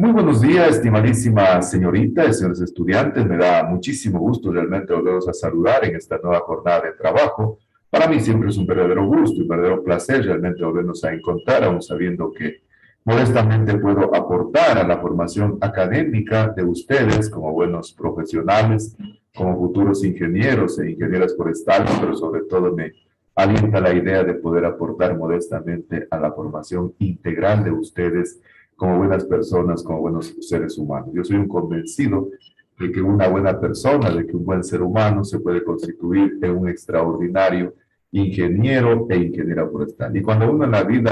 Muy buenos días, estimadísima señorita y señores estudiantes. Me da muchísimo gusto realmente volveros a saludar en esta nueva jornada de trabajo. Para mí siempre es un verdadero gusto y un verdadero placer realmente volvernos a encontrar, aún sabiendo que modestamente puedo aportar a la formación académica de ustedes como buenos profesionales, como futuros ingenieros e ingenieras forestales, pero sobre todo me alienta la idea de poder aportar modestamente a la formación integral de ustedes como buenas personas, como buenos seres humanos. Yo soy un convencido de que una buena persona, de que un buen ser humano se puede constituir en un extraordinario ingeniero e ingeniera forestal. Y cuando uno en la vida,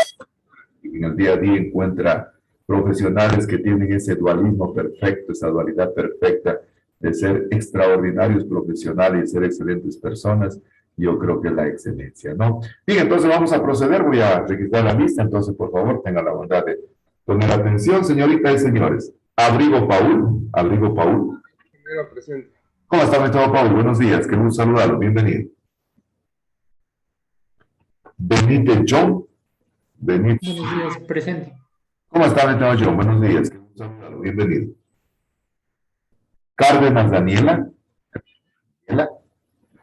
en el día a día, encuentra profesionales que tienen ese dualismo perfecto, esa dualidad perfecta de ser extraordinarios profesionales y ser excelentes personas, yo creo que es la excelencia, ¿no? Bien, entonces vamos a proceder, voy a registrar la lista, entonces por favor tengan la bondad de poner atención, señoritas y señores. Abrigo Paul. Primero presente. ¿Cómo está, mi estimado Paul? Buenos días, qué gusto saludarlo, bienvenido. Benítez John. Buenos días, presente. ¿Cómo está, mi estimado John? Buenos días, qué gusto saludarlo, bienvenido. Cárdenas Daniela.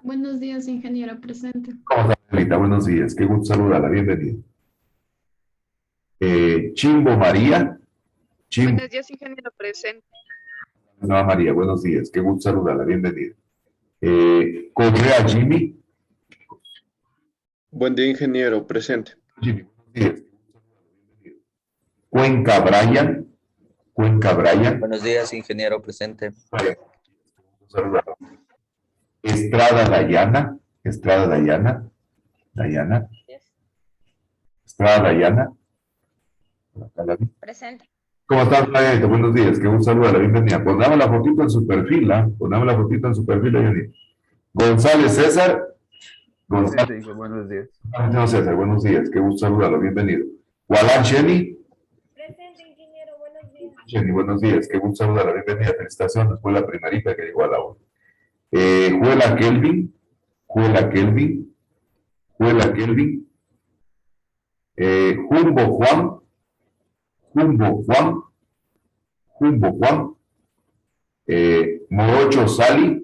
Buenos días, ingeniero presente. ¿Cómo está, señorita? Buenos días, qué gusto saludarla, bienvenido. Chimbo María. Buenos días, ingeniero presente. No, María, buenos días, qué gusto saludarla, bienvenida. Correa Jimmy. Buen día, ingeniero presente. Jimmy, buenos días. Cuenca Brian. Buenos días, ingeniero presente. Saludarlo. Estrada Dayana. Presente. ¿Cómo estás, Dayana? Buenos días, qué gusto saludarla, bienvenida. Pongamos la fotito en su perfil, Dayana. González César. Presente, buenos días. César, buenos días, qué gusto saludarlo, bienvenido. Walán Jenny. Presente, ingeniero, buenos días. Jenny, buenos días, qué gusto saludarla, bienvenida. Felicitaciones, fue la primerita que llegó a la hora. Juela Kelvin. Jumbo Juan. Morocho Sally.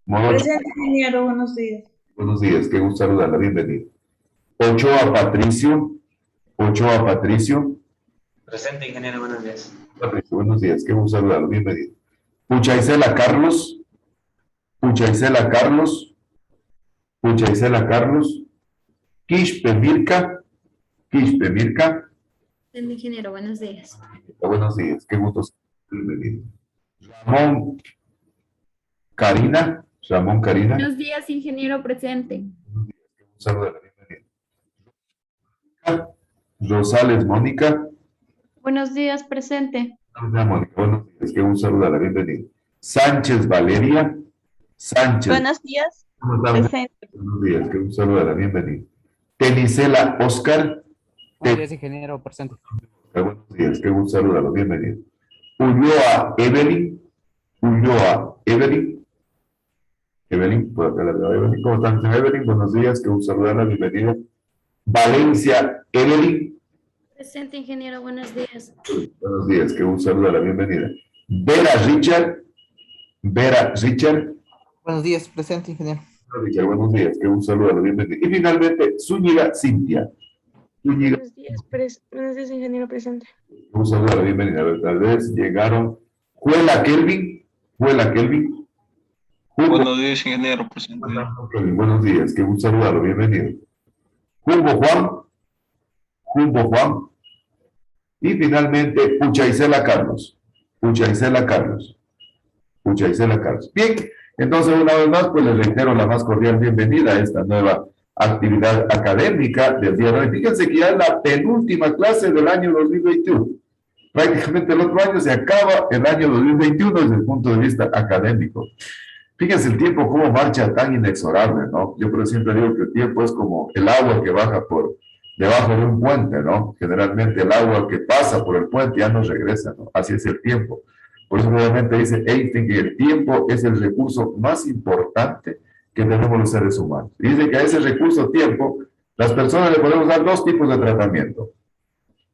Presente, ingeniero, buenos días. Buenos días, qué gusto saludarla, bienvenido. Ochoa Patricio. Presente, ingeniero, buenos días. Patricio, buenos días, qué gusto saludarlo, bienvenido. Puchaisela Carlos. Quispe Mirka. Ingeniero, buenos días. Buenos días, qué gusto saludarlo, bienvenido. Ramón Karina. Buenos días, ingeniero presente. Saludarla, bienvenido. Rosales Mónica. Buenos días, presente. Mónica, buenos días, qué gusto saludarla, bienvenido. Sánchez Valeria. Buenos días. ¿Cómo está? Presente. Buenos días, qué gusto saludarla, bienvenido. Tenisela Oscar. Buenos días, ingeniero presente. Buenos días, qué gusto saludarlo, bienvenido. Ulloa Evelyn. Evelyn, por acá la veo, Evelyn. ¿Cómo están, Evelyn? Buenos días, qué gusto saludarla, bienvenida. Valencia Evelyn. Presente, ingeniero, buenos días. Buenos días, qué gusto saludarla, bienvenida. Vera Richard. Buenos días, presente, ingeniero. Richard, buenos días, qué gusto saludarla, bienvenida. Y finalmente, Zúñiga Cintia. Buenos días, ingeniero presente. Qué gusto saludarla, bienvenida. Tal vez llegaron Juela Kelvin. Buenos días, ingeniero presente. Buenos días, qué gusto saludarlo, bienvenido. Jumbo Juan. Y finalmente, Puchaisela Carlos. Bien, entonces una vez más, pues les reitero la más cordial bienvenida a esta nueva actividad académica del día de hoy. Fíjense que ya es la penúltima clase del año 2021. Prácticamente el otro año se acaba el año 2021 desde el punto de vista académico. Fíjense el tiempo cómo marcha tan inexorable, ¿no? Yo por siempre digo que el tiempo es como el agua que baja por debajo de un puente, ¿no? Generalmente el agua que pasa por el puente ya no regresa, ¿no? Así es el tiempo. Por eso realmente dice Einstein que el tiempo es el recurso más importante que tenemos los seres humanos. Y dice que a ese recurso tiempo, las personas le podemos dar dos tipos de tratamiento.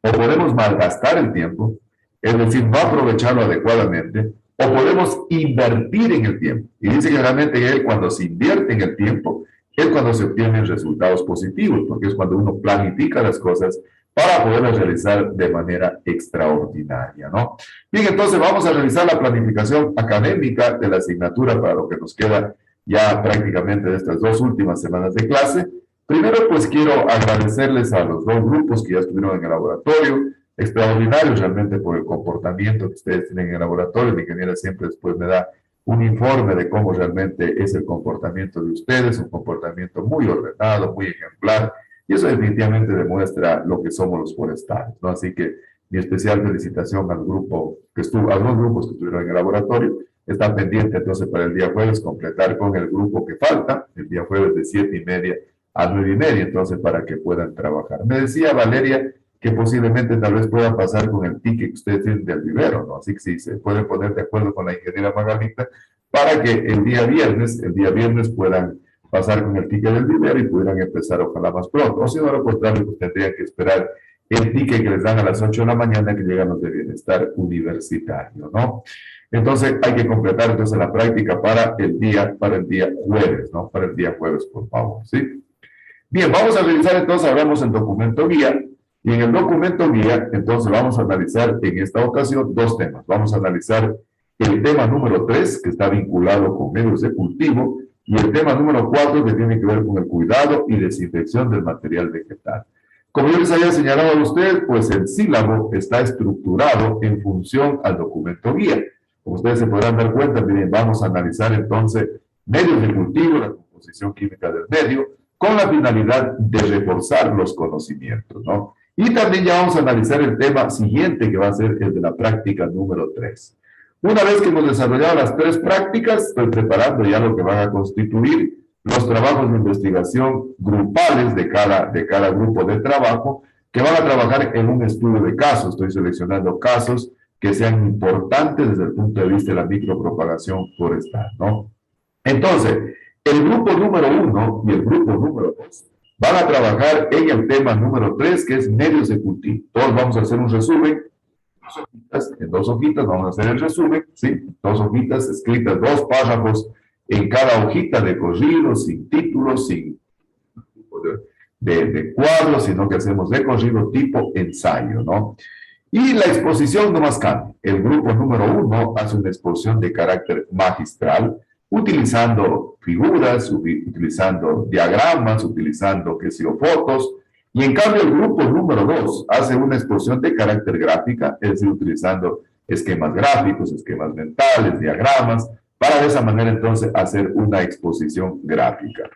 O podemos malgastar el tiempo es decir, no aprovecharlo adecuadamente, o podemos invertir en el tiempo. Y dice claramente que cuando se invierte en el tiempo, es cuando se obtienen resultados positivos, porque es cuando uno planifica las cosas para poderlas realizar de manera extraordinaria, ¿no? Bien, entonces vamos a realizar la planificación académica de la asignatura para lo que nos queda ya prácticamente de estas 2 últimas semanas de clase. Primero, pues quiero agradecerles a los 2 grupos que ya estuvieron en el laboratorio, extraordinarios realmente por el comportamiento que ustedes tienen en el laboratorio. La ingeniera siempre después me da un informe de cómo realmente es el comportamiento de ustedes, un comportamiento muy ordenado, muy ejemplar, y eso definitivamente demuestra lo que somos los forestales, ¿no? Así que mi especial felicitación al grupo a los 2 grupos que estuvieron en el laboratorio. Está pendiente entonces para el día jueves completar con el grupo que falta, el día jueves de 7:30 a 9:30, entonces para que puedan trabajar. Me decía Valeria que posiblemente tal vez pueda pasar con el ticket que ustedes tienen del vivero, ¿no? Así que sí, se pueden poner de acuerdo con la ingeniera Magalita para que el día viernes puedan pasar con el ticket del vivero y pudieran empezar ojalá más pronto. O si no, lo contrario, pues tendrían que esperar el ticket que les dan a las 8 de la mañana que llegan los de bienestar universitario, ¿no? Entonces hay que completar entonces la práctica para el día jueves, ¿no? Para el día jueves, por favor, ¿sí? Bien, vamos a revisar entonces, hablamos en documento guía. Y en el documento guía, entonces vamos a analizar en esta ocasión 2 temas. Vamos a analizar el tema número 3, que está vinculado con medios de cultivo, y el tema número 4, que tiene que ver con el cuidado y desinfección del material vegetal. Como yo les había señalado a ustedes, pues el sílabo está estructurado en función al documento guía. Como ustedes se podrán dar cuenta, miren, vamos a analizar entonces medios de cultivo, la composición química del medio, con la finalidad de reforzar los conocimientos, ¿no? Y también ya vamos a analizar el tema siguiente, que va a ser el de la práctica número 3. Una vez que hemos desarrollado las 3 prácticas, estoy preparando ya lo que van a constituir los trabajos de investigación grupales de cada grupo de trabajo, que van a trabajar en un estudio de casos. Estoy seleccionando casos que sean importantes desde el punto de vista de la micropropagación forestal, ¿no? Entonces, el grupo número 1 y el grupo número 2 van a trabajar en el tema número 3, que es medios de cultivo. Todos vamos a hacer un resumen, en 2 hojitas vamos a hacer el resumen, ¿sí? 2 hojitas escritas, 2 párrafos en cada hojita de corrido, sin títulos, sin de cuadros, sino que hacemos de corrido tipo ensayo, ¿no? Y la exposición no más cambia. El grupo número 1 hace una exposición de carácter magistral, utilizando figuras, utilizando diagramas, utilizando, fotos, y en cambio el grupo número 2 hace una exposición de carácter gráfica, es decir, utilizando esquemas gráficos, esquemas mentales, diagramas, para de esa manera entonces hacer una exposición gráfica.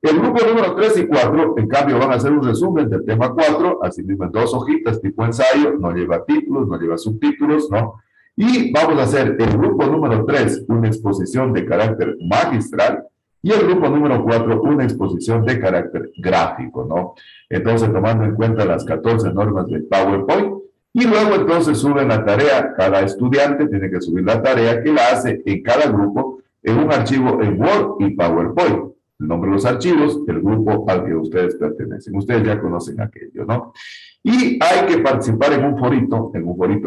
El grupo número 3 y 4, en cambio, van a hacer un resumen del tema 4, así mismo en 2 hojitas tipo ensayo, no lleva títulos, no lleva subtítulos, ¿no? Y vamos a hacer el grupo número 3 una exposición de carácter magistral y el grupo número 4 una exposición de carácter gráfico, ¿no? Entonces, tomando en cuenta las 14 normas del PowerPoint, y luego entonces suben la tarea, cada estudiante tiene que subir la tarea que la hace en cada grupo en un archivo en Word y PowerPoint. El nombre de los archivos, el grupo al que ustedes pertenecen. Ustedes ya conocen aquello, ¿no? Y hay que participar en un forito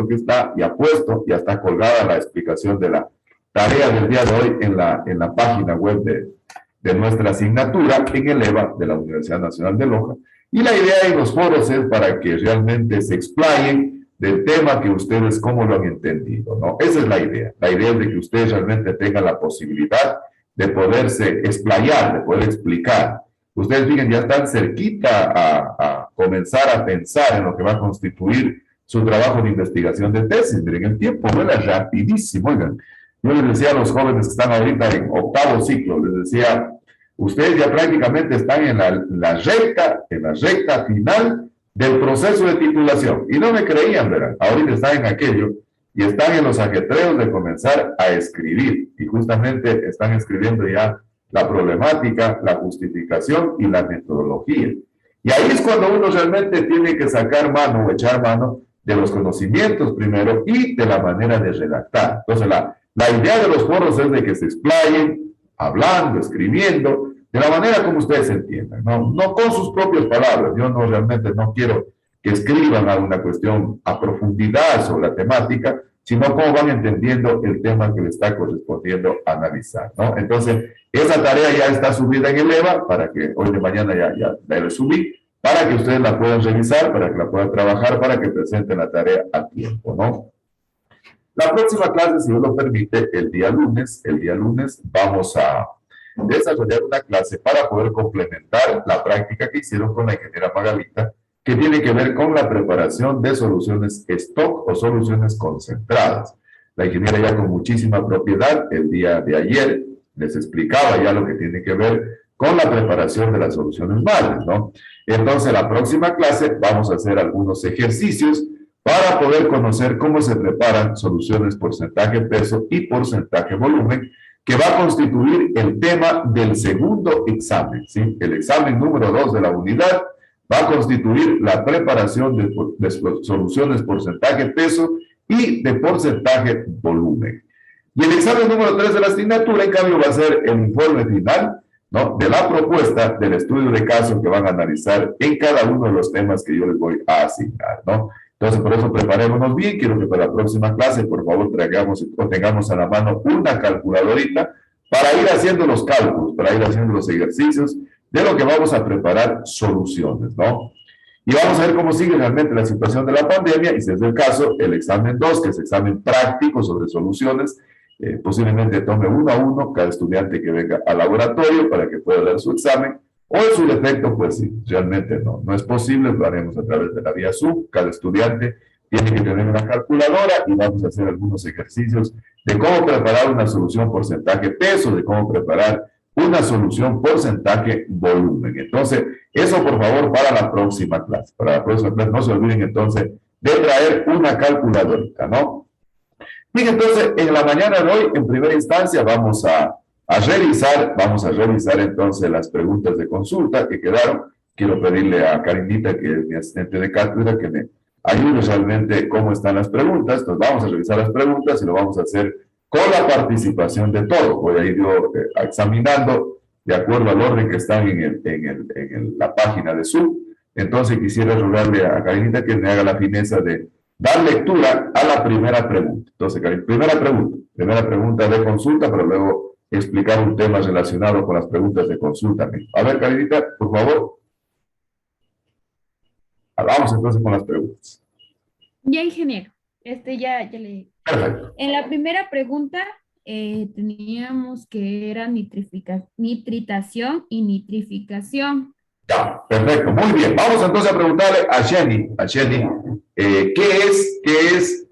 que está ya puesto, ya está colgada la explicación de la tarea del día de hoy en la página web de nuestra asignatura en el EVA de la Universidad Nacional de Loja. Y la idea en los foros es para que realmente se explayen del tema que ustedes cómo lo han entendido, ¿no? Esa es la idea. La idea es de que ustedes realmente tengan la posibilidad de poderse explayar, de poder explicar. Ustedes, fíjense, ya están cerquita a comenzar a pensar en lo que va a constituir su trabajo de investigación de tesis. Miren, el tiempo vuela rapidísimo, oigan. Yo les decía a los jóvenes que están ahorita en 8º ciclo, les decía, ustedes ya prácticamente están en la recta final del proceso de titulación. Y no me creían, ¿verdad? Ahorita están en aquello y están en los ajetreos de comenzar a escribir. Y justamente están escribiendo ya la problemática, la justificación y la metodología. Y ahí es cuando uno realmente tiene que sacar mano o echar mano de los conocimientos primero y de la manera de redactar. Entonces, la idea de los foros es de que se explayen, hablando, escribiendo, de la manera como ustedes entiendan, no con sus propias palabras. Yo realmente no quiero que escriban a una cuestión a profundidad sobre la temática, sino cómo van entendiendo el tema que le está correspondiendo analizar, ¿no? Entonces, esa tarea ya está subida en el EVA, para que hoy de mañana ya la resumí, para que ustedes la puedan revisar, para que la puedan trabajar, para que presenten la tarea a tiempo, ¿no? La próxima clase, si Dios lo permite, el día lunes vamos a desarrollar una clase para poder complementar la práctica que hicieron con la ingeniera Magalita, que tiene que ver con la preparación de soluciones stock o soluciones concentradas. La ingeniera ya con muchísima propiedad, el día de ayer les explicaba ya lo que tiene que ver con la preparación de las soluciones madres, ¿no? Entonces, la próxima clase vamos a hacer algunos ejercicios para poder conocer cómo se preparan soluciones porcentaje peso y porcentaje volumen, que va a constituir el tema del segundo examen, ¿sí? El examen número 2 de la unidad va a constituir la preparación de soluciones porcentaje peso y de porcentaje volumen. Y el examen número 3 de la asignatura, en cambio, va a ser el informe final, ¿no?, de la propuesta del estudio de caso que van a analizar en cada uno de los temas que yo les voy a asignar, ¿no? Entonces, por eso preparémonos bien. Quiero que para la próxima clase, por favor, tengamos a la mano una calculadorita para ir haciendo los cálculos, para ir haciendo los ejercicios de lo que vamos a preparar soluciones, ¿no? Y vamos a ver cómo sigue realmente la situación de la pandemia, y si es el caso, el examen 2, que es examen práctico sobre soluciones, posiblemente tome 1 a 1 cada estudiante que venga al laboratorio para que pueda dar su examen, o en su defecto, pues sí, realmente no es posible, lo haremos a través de la vía Zoom. Cada estudiante tiene que tener una calculadora y vamos a hacer algunos ejercicios de cómo preparar una solución porcentaje peso, de cómo preparar una solución porcentaje volumen. Entonces, eso por favor para la próxima clase. Para la próxima clase no se olviden entonces de traer una calculadora, ¿no? Bien, entonces, en la mañana de hoy, en primera instancia, vamos a revisar entonces las preguntas de consulta que quedaron. Quiero pedirle a Karinita, que es mi asistente de cátedra, que me ayude realmente cómo están las preguntas. Entonces vamos a revisar las preguntas y lo vamos a hacer con la participación de todos. Voy a ir yo examinando de acuerdo al orden que están en la página de Zoom. Entonces quisiera rogarle a Karinita que me haga la fineza de dar lectura a la primera pregunta. Entonces, primera pregunta de consulta, pero luego explicar un tema relacionado con las preguntas de consulta. A ver, Karinita, por favor. Vamos entonces con las preguntas. Ya, ingeniero. Ya le... Perfecto. En la primera pregunta teníamos que era nitritación y nitrificación. Ya, perfecto, muy bien. Vamos entonces a preguntarle a Jenny, ¿qué es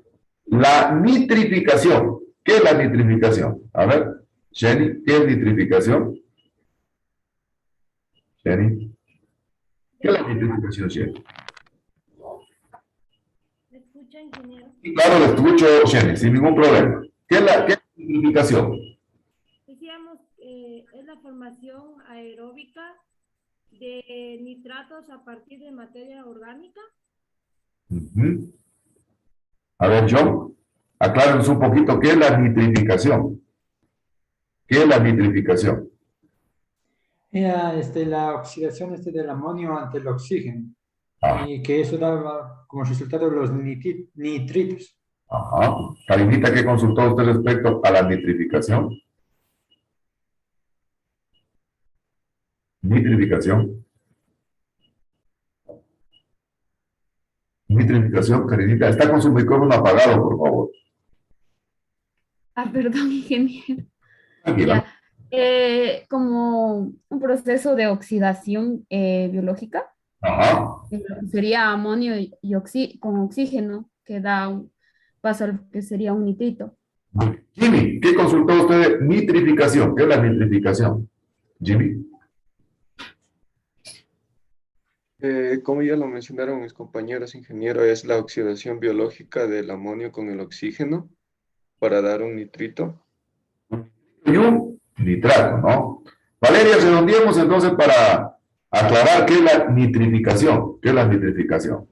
la nitrificación? ¿Qué es la nitrificación? A ver, Jenny, ¿qué es nitrificación? Jenny. ¿Qué es la nitrificación, Jenny? ¿Me escucha, ingeniero? Sí, claro, lo escucho, Jenny, sin ningún problema. ¿Qué es la nitrificación? Decíamos que es la formación aeróbica de nitratos a partir de materia orgánica. A ver, John, aclárenos un poquito, ¿qué es la nitrificación? ¿Qué es la nitrificación? Era la oxidación del amonio ante el oxígeno. Y que eso daba como resultado los nitritos. Ajá. Karinita, ¿qué consultó usted respecto a la nitrificación? Nitrificación. Nitrificación, Karinita. Está con su micrófono apagado, por favor. Perdón, ingeniero. Tranquila. Como un proceso de oxidación biológica. Ajá. Sería amonio con oxígeno, que pasa a lo que sería un nitrito. Jimmy, ¿qué consultó usted de nitrificación? ¿Qué es la nitrificación? Jimmy. Como ya lo mencionaron mis compañeros ingenieros, es la oxidación biológica del amonio con el oxígeno para dar un nitrito. Y un nitrato, ¿no? Valeria, redondeemos entonces para aclarar qué es la nitrificación. ¿Qué es la nitrificación?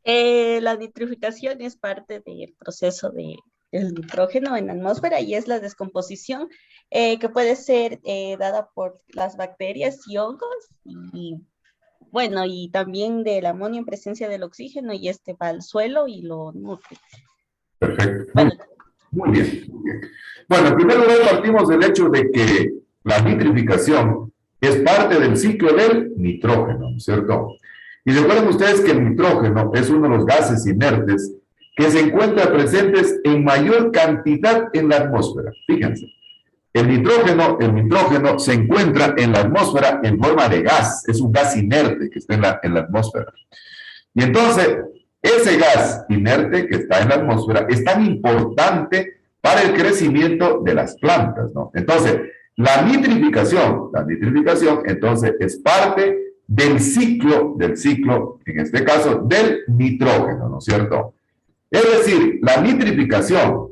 La nitrificación es parte del proceso del nitrógeno en la atmósfera y es la descomposición que puede ser dada por las bacterias y hongos y Bueno, y también del amonio en presencia del oxígeno y este va al suelo y lo nutre. Perfecto. Bueno, Muy bien, muy bien. Bueno, en primer lugar partimos del hecho de que la nitrificación es parte del ciclo del nitrógeno, ¿no es cierto? Y recuerden ustedes que el nitrógeno es uno de los gases inertes que se encuentran presentes en mayor cantidad en la atmósfera. Fíjense, el nitrógeno se encuentra en la atmósfera en forma de gas, es un gas inerte que está en la atmósfera. Y entonces, ese gas inerte que está en la atmósfera es tan importante para el crecimiento de las plantas, ¿no? Entonces, la nitrificación, entonces, es parte del ciclo, en este caso, del nitrógeno, ¿no es cierto? Es decir, la nitrificación,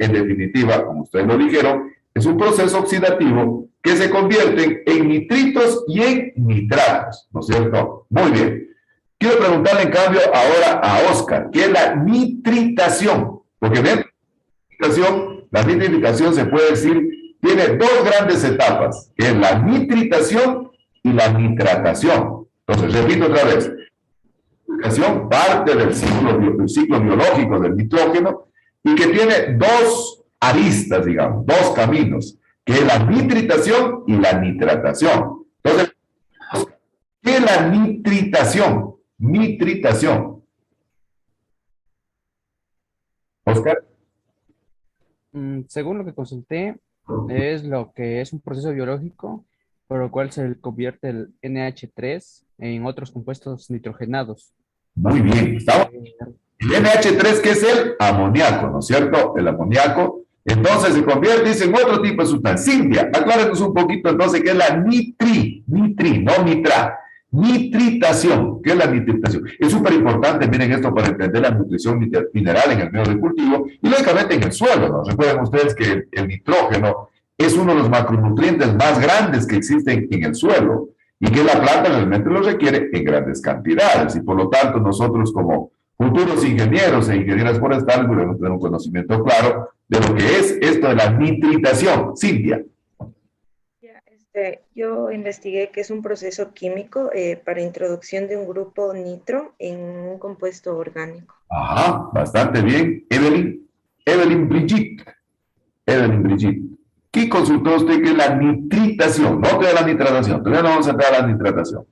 en definitiva, como ustedes lo dijeron, es un proceso oxidativo que se convierte en nitritos y en nitratos, ¿no es cierto? Muy bien. Quiero preguntarle en cambio ahora a Oscar, ¿qué es la nitritación? Porque ven, la nitrificación se puede decir, tiene dos grandes etapas, que es la nitritación y la nitratación. Entonces, repito otra vez, parte del ciclo biológico del nitrógeno y que tiene dos aristas, digamos, dos caminos, que es la nitritación y la nitratación. Entonces, ¿qué es la nitritación? Oscar. Según lo que consulté, es lo que es un proceso biológico por el cual se convierte el NH3 en otros compuestos nitrogenados. Muy bien, ¿estamos? El NH3, que es el amoníaco, ¿no es cierto? El amoníaco, entonces se convierte en otro tipo de sustancia. Cintia, acláranos un poquito entonces qué es la no nitra, nitritación. ¿Qué es la nitritación? Es súper importante, miren esto, para entender la nutrición mineral en el medio del cultivo y lógicamente en el suelo, ¿no? Recuerden ustedes que el nitrógeno es uno de los macronutrientes más grandes que existen en el suelo y que la planta realmente lo requiere en grandes cantidades y por lo tanto nosotros como futuros ingenieros e ingenieras forestales debemos tener un conocimiento claro de lo que es esto de la nitritación. Cintia. Yo investigué que es un proceso químico para introducción de un grupo nitro en un compuesto orgánico. Ajá, bastante bien. Evelyn Brigitte. ¿Qué consultó usted que es la nitritación? No que es la nitratación. Todavía no vamos a entrar a la nitratación.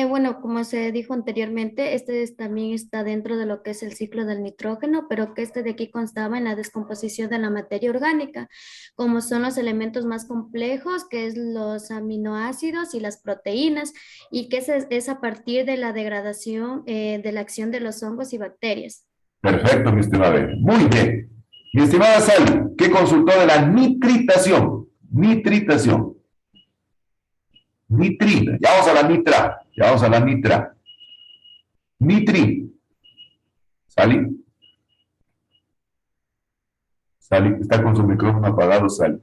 Bueno, como se dijo anteriormente, también está dentro de lo que es el ciclo del nitrógeno, pero que de aquí constaba en la descomposición de la materia orgánica, como son los elementos más complejos, que es los aminoácidos y las proteínas, y que es a partir de la degradación de la acción de los hongos y bacterias. Perfecto, mi estimada. Muy bien. Mi estimada Sally, ¿qué consultó de la nitritación? Nitrina. Ya vamos a la nitra. Nitri. Sally, está con su micrófono apagado, Sally.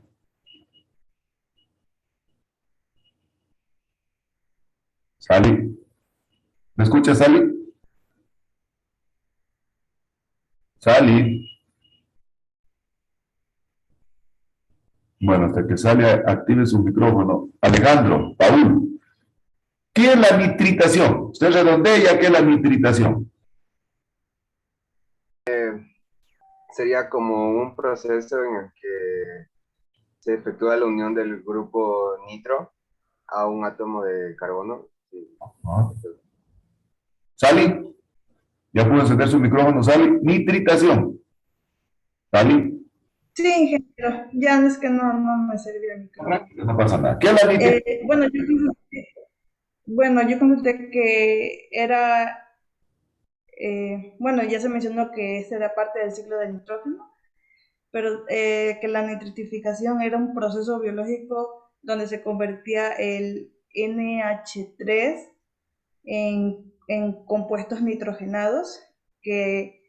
¿Me escucha, Sally? Bueno, hasta que Sally active su micrófono. Alejandro, Paul, ¿qué es la nitritación? Usted redondea, ¿qué es la nitritación? Sería como un proceso en el que se efectúa la unión del grupo nitro a un átomo de carbono. Sí. Sally, ¿ya pudo encender su micrófono, Sally? Nitritación. Sally. Sí, ingeniero, ya es que no me servía el micrófono. No pasa nada. ¿Qué es la nitritación? Yo consulté que era, ya se mencionó que esta era parte del ciclo del nitrógeno, pero que la nitritificación era un proceso biológico donde se convertía el NH3 en compuestos nitrogenados que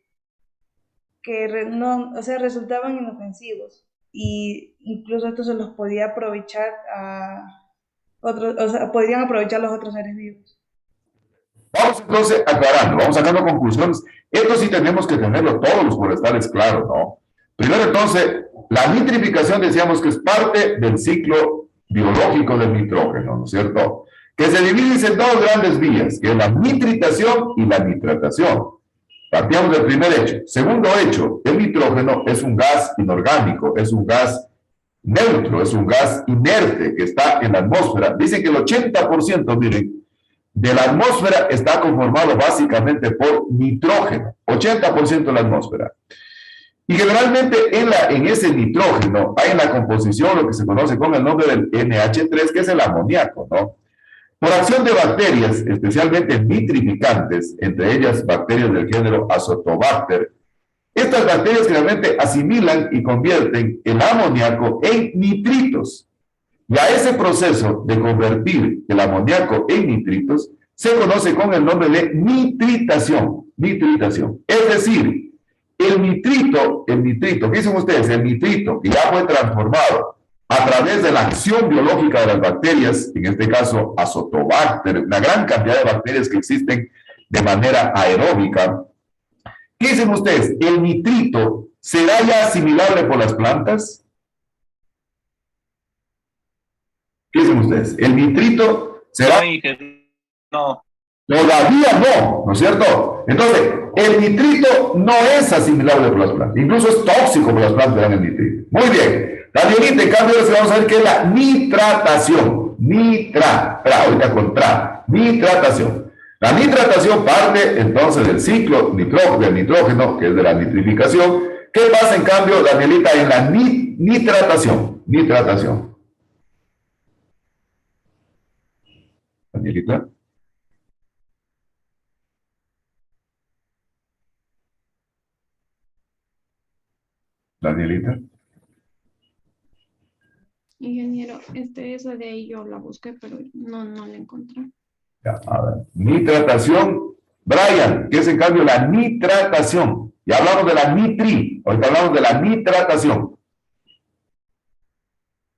resultaban inofensivos y incluso esto se los podía aprovechar podrían aprovechar los otros seres vivos. Vamos entonces aclarando, vamos sacando conclusiones. Esto sí tenemos que tenerlo todos los forestales claros, ¿no? Primero entonces, la nitrificación decíamos que es parte del ciclo biológico del nitrógeno, ¿no es cierto? que se divide en dos grandes vías, que es la nitritación y la nitratación. Partíamos del primer hecho. Segundo hecho, el nitrógeno es un gas inorgánico, es un gas neutro, es un gas inerte que está en la atmósfera. Dicen que el 80%, miren, de la atmósfera está conformado básicamente por nitrógeno, 80% de la atmósfera. Y generalmente en ese nitrógeno hay en la composición lo que se conoce con el nombre del NH3, que es el amoníaco, ¿no? Por acción de bacterias, especialmente nitrificantes, entre ellas bacterias del género Azotobacter, estas bacterias generalmente asimilan y convierten el amoníaco en nitritos. Y a ese proceso de convertir el amoníaco en nitritos se conoce con el nombre de nitritación. Nitritación. Es decir, el nitrito, ¿qué dicen ustedes? El nitrito que ya fue transformado a través de la acción biológica de las bacterias, en este caso Azotobacter, una gran cantidad de bacterias que existen de manera aeróbica. ¿Qué dicen ustedes? ¿El nitrito será ya asimilable por las plantas? ¿Qué dicen ustedes? ¿El nitrito será? No. Todavía no es cierto? Entonces, el nitrito no es asimilable por las plantas. Incluso es tóxico por las plantas el nitrito. Muy bien. Danielita, en cambio, ahora vamos a ver qué es la nitratación. Ahorita con nitratación. La nitratación parte entonces del ciclo del nitrógeno, que es de la nitrificación. ¿Qué pasa en cambio, Danielita, en la nitratación? Danielita. Danielita. Ingeniero, esa de ahí yo la busqué, pero no la encontré. Ya, a ver. Nitratación. Brian, ¿qué es en cambio la nitratación? Ya hablamos de la ahorita hablamos de la nitratación.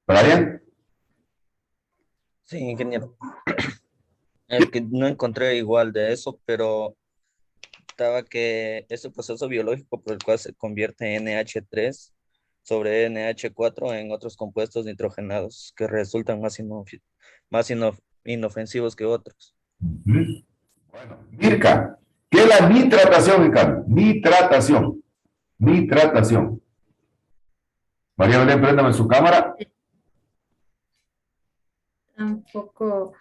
Brian. Sí, ingeniero. El que no encontré igual de eso, pero estaba que es el proceso biológico por el cual se convierte NH3 sobre NH4 en otros compuestos nitrogenados que resultan más inofensivos que otros. Bueno, Mirka, ¿qué es la nitratación, Ricardo? Nitratación. María Belén, préndame su cámara. Tampoco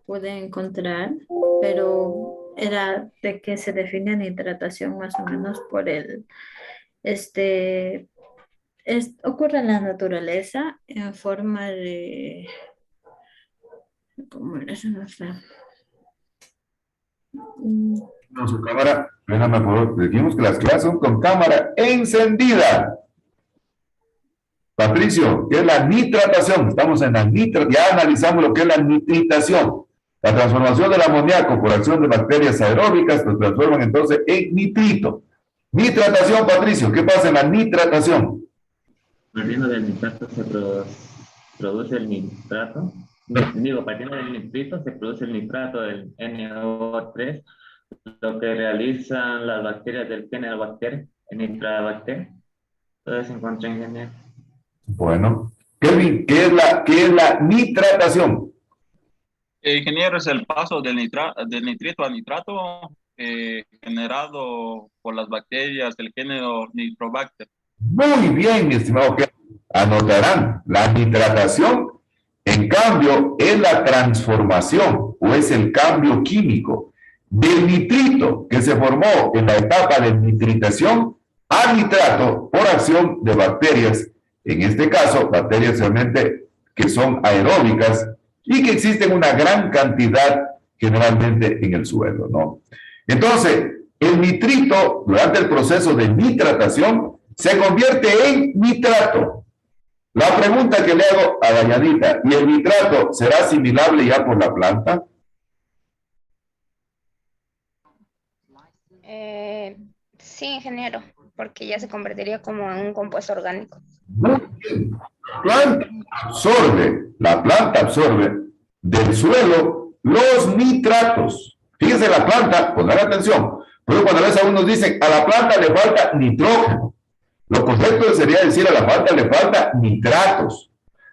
pude encontrar, pero era de que se define nitratación más o menos por el ocurre en la naturaleza en forma de ¿cómo era esa nuestra? Con su cámara, déjame por favor, decimos que las clases son con cámara encendida. Patricio, ¿qué es la nitratación? Estamos en la ya analizamos lo que es la nitritación. La transformación del amoníaco por acción de bacterias aeróbicas lo transforman entonces en nitrito. Nitratación, Patricio, ¿qué pasa en la nitratación? Partiendo del nitrato se produce el nitrato. Partiendo del nitrito se produce el nitrato del NO3, lo que realizan las bacterias del Kenelbacter, Nitrabacter. Todo se encuentra en ingeniero. Bueno, Kevin, ¿qué es la nitratación? Ingeniero, es el paso del nitrito a nitrato generado por las bacterias del género Nitrobacter. Muy bien, mi estimado Kevin. Anotarán, la nitratación, en cambio, es la transformación o es el cambio químico del nitrito que se formó en la etapa de nitritación a nitrato por acción de bacterias, en este caso, bacterias realmente que son aeróbicas y que existen una gran cantidad generalmente en el suelo, ¿no? Entonces, el nitrito, durante el proceso de nitratación, se convierte en nitrato. La pregunta que le hago a Dayanita, ¿y el nitrato será asimilable ya por la planta? Sí, ingeniero, porque ya se convertiría como en un compuesto orgánico. Muy bien. La planta absorbe del suelo los nitratos. Fíjense la planta, pongan atención, porque cuando a veces algunos dicen, a la planta le falta nitrógeno. Lo correcto sería decir, a la planta le falta nitratos.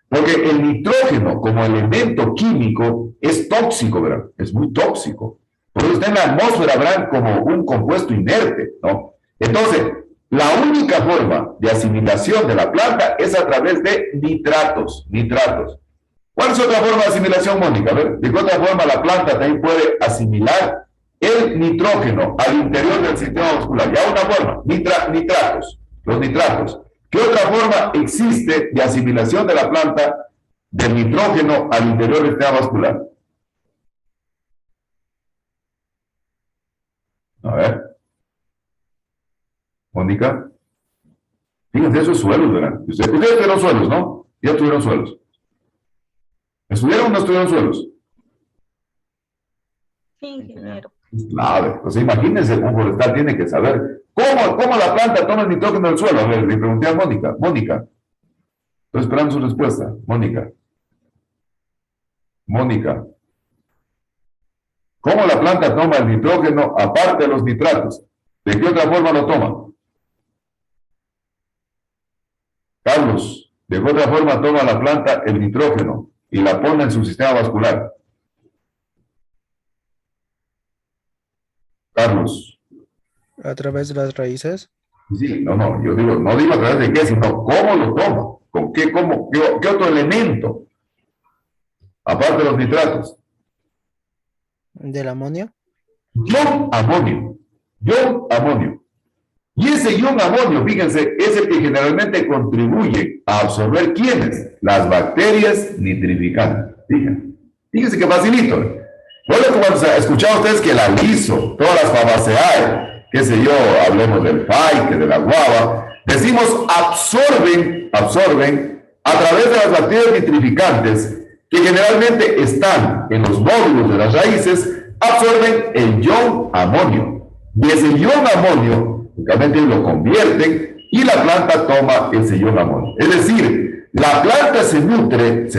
Porque el nitrógeno como elemento químico es tóxico, ¿verdad? Es muy tóxico. Por eso está en la atmósfera, ¿verdad? Como un compuesto inerte, ¿no? Entonces, la única forma de asimilación de la planta es a través de nitratos. ¿Cuál es otra forma de asimilación, Mónica? A ver, ¿de qué otra forma la planta también puede asimilar el nitrógeno al interior del sistema vascular? Ya una forma, los nitratos. ¿Qué otra forma existe de asimilación de la planta del nitrógeno al interior del sistema vascular? A ver. Mónica. Fíjense, esos suelos, ¿verdad? Ustedes tuvieron suelos, ¿no? Ya tuvieron suelos. ¿Estuvieron o no estuvieron suelos? Sí, ingeniero. Claro, entonces imagínense, un forestal tiene que saber cómo la planta toma el nitrógeno del suelo. A ver, le pregunté a Mónica. Mónica, estoy esperando su respuesta. Mónica, ¿cómo la planta toma el nitrógeno aparte de los nitratos? ¿De qué otra forma lo toma? Carlos, ¿de qué otra forma toma la planta el nitrógeno y la pone en su sistema vascular? Carlos. ¿A través de las raíces? Sí, no, yo digo, no digo a través de qué, sino cómo lo toma, con qué, qué otro elemento, aparte de los nitratos. ¿Del amonio? Ion amonio. Y ese ion amonio, fíjense, es el que generalmente contribuye a absorber, ¿quiénes? Las bacterias nitrificantes. Fíjense que facilito. Bueno, como han escuchado ustedes que el aliso, todas las Fabaceae, qué sé yo, hablemos del paique, de la guava, decimos absorben a través de las bacterias nitrificantes que generalmente están en los nódulos de las raíces, absorben el ion amonio. Y ese ion amonio, realmente lo convierten y la planta toma ese ion amonio. Es decir, la planta se nutre,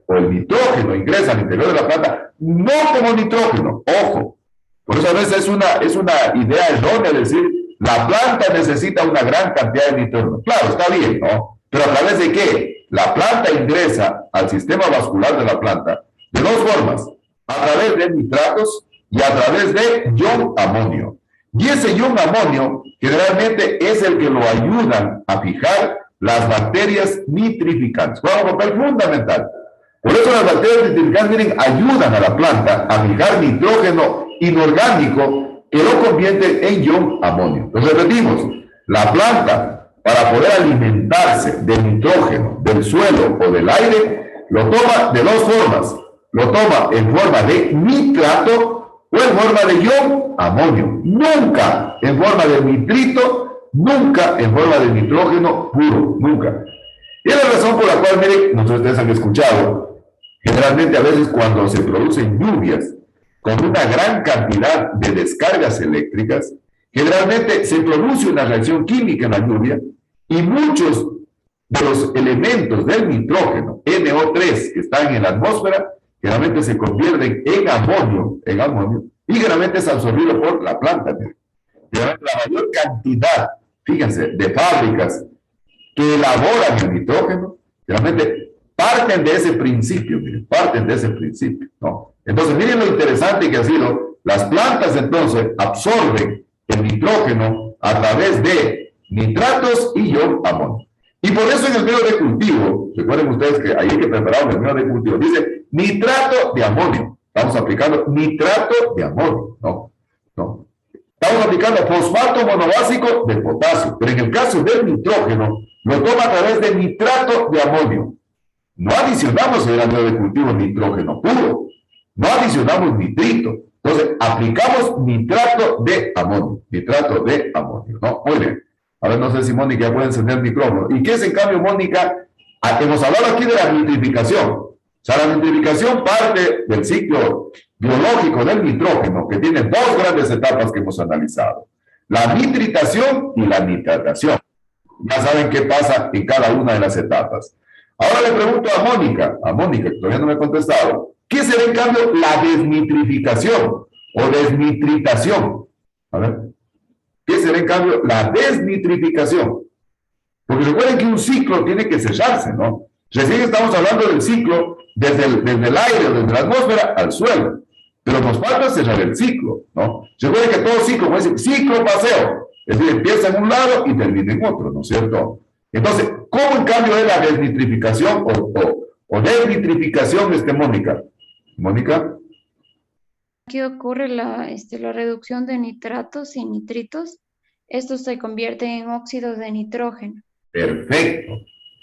o el nitrógeno ingresa al interior de la planta, no como nitrógeno, ojo. Por eso a veces es una idea errónea decir, la planta necesita una gran cantidad de nitrógeno. Claro, está bien, ¿no? Pero ¿a través de qué? La planta ingresa al sistema vascular de la planta de dos formas, a través de nitratos y a través de ion amonio. Y ese ion amonio generalmente es el que lo ayudan a fijar las bacterias nitrificantes. Juega un papel fundamental. Por eso las bacterias nitrificantes ayudan a la planta a fijar nitrógeno inorgánico que lo convierte en ion amonio. Entonces repetimos, la planta para poder alimentarse del nitrógeno, del suelo o del aire, lo toma de dos formas. Lo toma en forma de nitrato o en forma de ion amonio. Nunca en forma de nitrito, nunca en forma de nitrógeno puro, nunca. Y es la razón por la cual, miren, ustedes han escuchado, generalmente a veces cuando se producen lluvias con una gran cantidad de descargas eléctricas, generalmente se produce una reacción química en la lluvia y muchos de los elementos del nitrógeno, NO3, que están en la atmósfera, generalmente se convierten en amonio, y generalmente es absorbido por la planta. La mayor cantidad, fíjense, de fábricas que elaboran el nitrógeno, realmente parten de ese principio, ¿no? Entonces, miren lo interesante que ha sido, las plantas entonces absorben el nitrógeno a través de nitratos y ion amonio. Y por eso en el medio de cultivo, recuerden ustedes que ahí hay que preparar el medio de cultivo, dice nitrato de amonio. Estamos aplicando nitrato de amonio, ¿no? Estamos aplicando fosfato monobásico de potasio, pero en el caso del nitrógeno, lo toma a través de nitrato de amonio. No adicionamos en el medio de cultivo nitrógeno puro, no adicionamos nitrito. Entonces, aplicamos nitrato de amonio, ¿no? Muy bien. A ver, no sé si Mónica ya puede encender el micrófono. ¿Y qué es en cambio, Mónica? Hemos hablado aquí de la nitrificación. O sea, la nitrificación parte del ciclo biológico del nitrógeno, que tiene dos grandes etapas que hemos analizado. La nitritación y la nitratación. Ya saben qué pasa en cada una de las etapas. Ahora le pregunto a Mónica, que todavía no me ha contestado, ¿qué será en cambio la desnitrificación o desnitritación? A ver, ¿qué será en cambio la desnitrificación? Porque recuerden que un ciclo tiene que sellarse, ¿no? Recién estamos hablando del ciclo desde el aire, desde la atmósfera al suelo. Pero nos falta cerrar el ciclo, ¿no? Recuerden que todo ciclo, como dice, ciclo paseo. Es decir, empieza en un lado y termina en otro, ¿no es cierto? Entonces, ¿cómo en cambio es la desnitrificación o desnitrificación, Mónica? ¿Mónica? Aquí ocurre la reducción de nitratos y nitritos. Estos se convierten en óxidos de nitrógeno. Perfecto.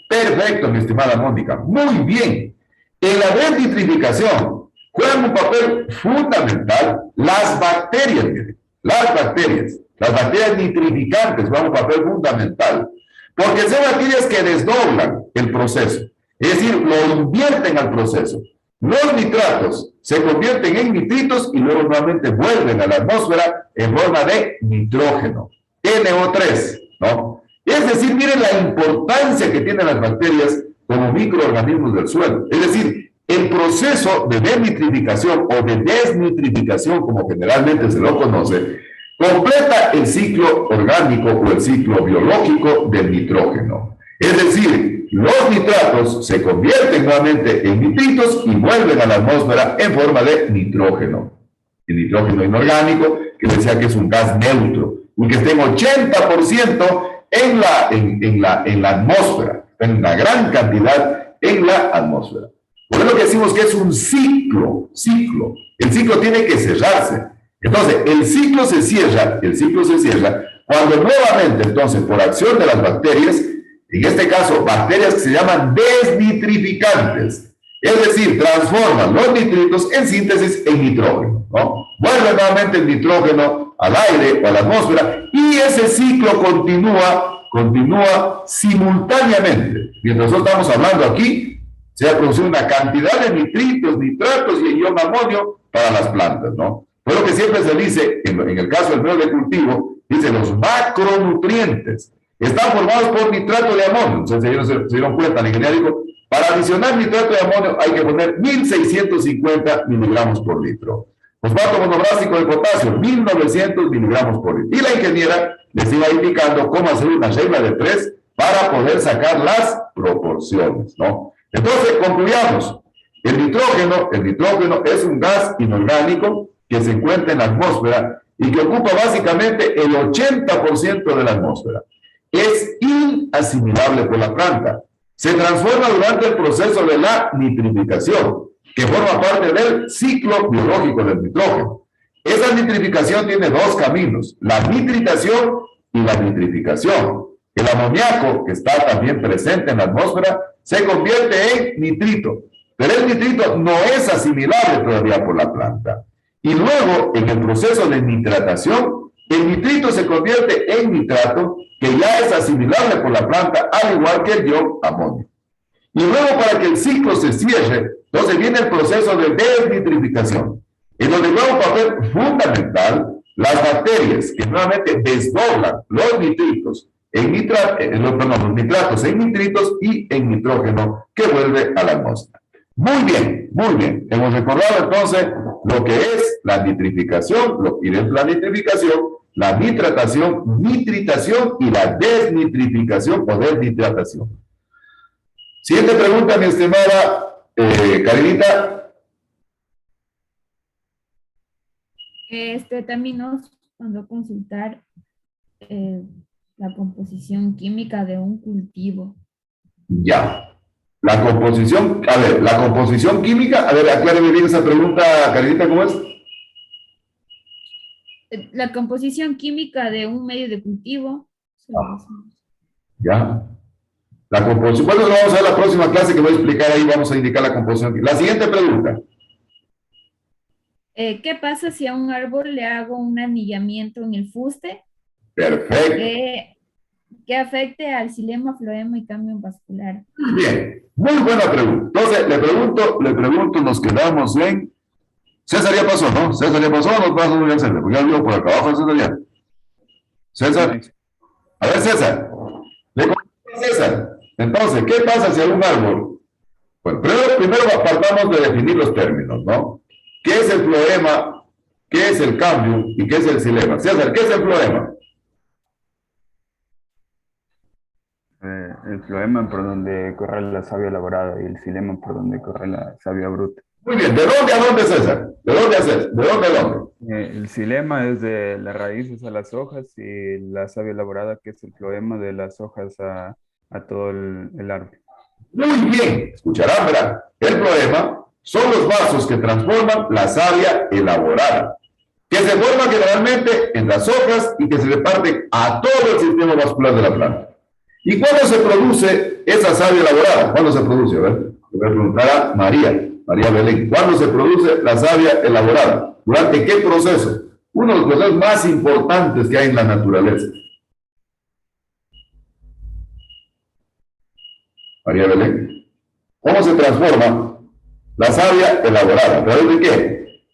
Perfecto, mi estimada Mónica. Muy bien. En la desnitrificación juegan un papel fundamental las bacterias, miren. Las bacterias nitrificantes juegan un papel fundamental. Porque son bacterias que desdoblan el proceso. Es decir, lo invierten al proceso. Los nitratos se convierten en nitritos y luego nuevamente vuelven a la atmósfera en forma de nitrógeno, NO3, ¿no? Es decir, miren la importancia que tienen las bacterias como microorganismos del suelo. Es decir, el proceso de desnitrificación o de desnitrificación, como generalmente se lo conoce, completa el ciclo orgánico o el ciclo biológico del nitrógeno. Es decir, los nitratos se convierten nuevamente en nitritos y vuelven a la atmósfera en forma de nitrógeno. El nitrógeno inorgánico, que decía que es un gas neutro, y que esté en 80% en la atmósfera, en una gran cantidad en la atmósfera. Por eso que decimos que es un ciclo. El ciclo tiene que cerrarse. Entonces, el ciclo se cierra cuando nuevamente, entonces, por acción de las bacterias, en este caso, bacterias que se llaman desnitrificantes, es decir, transforman los nitritos en síntesis en nitrógeno, ¿no? Vuelve nuevamente el nitrógeno al aire o a la atmósfera y ese ciclo continúa simultáneamente. Mientras nosotros estamos hablando aquí, se ha producido una cantidad de nitritos, nitratos y ion amonio para las plantas, ¿no? Por lo que siempre se dice, en el caso del medio de cultivo, dice los macronutrientes están formados por nitrato de amonio. Entonces ellos se dieron cuenta, la ingeniería dijo, para adicionar nitrato de amonio hay que poner 1650 miligramos por litro. Fosfato monobrásico de potasio, 1900 miligramos por litro. Y la ingeniera les iba indicando cómo hacer una regla de 3 para poder sacar las proporciones, ¿no? Entonces, concluyamos. El nitrógeno es un gas inorgánico que se encuentra en la atmósfera y que ocupa básicamente el 80% de la atmósfera. Es inasimilable por la planta. Se transforma durante el proceso de la nitrificación, que forma parte del ciclo biológico del nitrógeno. Esa nitrificación tiene dos caminos, la nitritación y la nitrificación. El amoníaco, que está también presente en la atmósfera, se convierte en nitrito, pero el nitrito no es asimilable todavía por la planta. Y luego, en el proceso de nitratación, el nitrito se convierte en nitrato, que ya es asimilable por la planta, al igual que el ion amonio. Y luego, para que el ciclo se cierre, entonces viene el proceso de desnitrificación, en donde juega un papel fundamental las bacterias, que nuevamente desdoblan los nitritos en los nitratos en nitritos y en nitrógeno, que vuelve a la atmósfera. Muy bien, muy bien. Hemos recordado entonces lo que es la nitrificación, y dentro de la nitrificación, la nitratación, nitritación y la desnitrificación o desnitratación. Siguiente pregunta, mi estimada Karinita. También nos mandó consultar la composición química de un cultivo. Ya. La composición química, a ver, acláreme bien esa pregunta, Karinita, ¿cómo es? La composición química de un medio de cultivo. Ya. La composición, bueno, lo vamos a ver la próxima clase que voy a explicar ahí, vamos a indicar la composición. La siguiente pregunta. ¿Qué pasa si a un árbol le hago un anillamiento en el fuste? Perfecto. Que afecte al xilema, floema y cambio vascular. Bien, muy buena pregunta. Entonces, le pregunto, nos quedamos en... César ya pasó, ¿no? César ya pasó, nos pasó muy bien, César, porque ya lo por acá abajo, César ya. César, a ver, César. Le contesto a César. Entonces, ¿qué pasa si a un árbol? Bueno, primero partamos de definir los términos, ¿no? ¿Qué es el floema? ¿Qué es el cambio? ¿Y qué es el xilema? César, ¿qué es el floema? El floema por donde corre la savia elaborada y el xilema por donde corre la savia bruta. Muy bien, ¿de dónde a dónde, César? ¿De dónde a dónde? ¿De dónde a dónde? El xilema es de las raíces a las hojas y la savia elaborada, que es el floema, de las hojas a todo el árbol. Muy bien, escucharán, verán. El floema son los vasos que transforman la savia elaborada, que se forman generalmente en las hojas y que se reparten a todo el sistema vascular de la planta. ¿Y cuándo se produce esa savia elaborada? ¿Cuándo se produce? A ver, le voy a preguntar a María Belén. ¿Cuándo se produce la savia elaborada? ¿Durante qué proceso? Uno de los procesos más importantes que hay en la naturaleza. María Belén. ¿Cómo se transforma la savia elaborada? ¿A través de qué?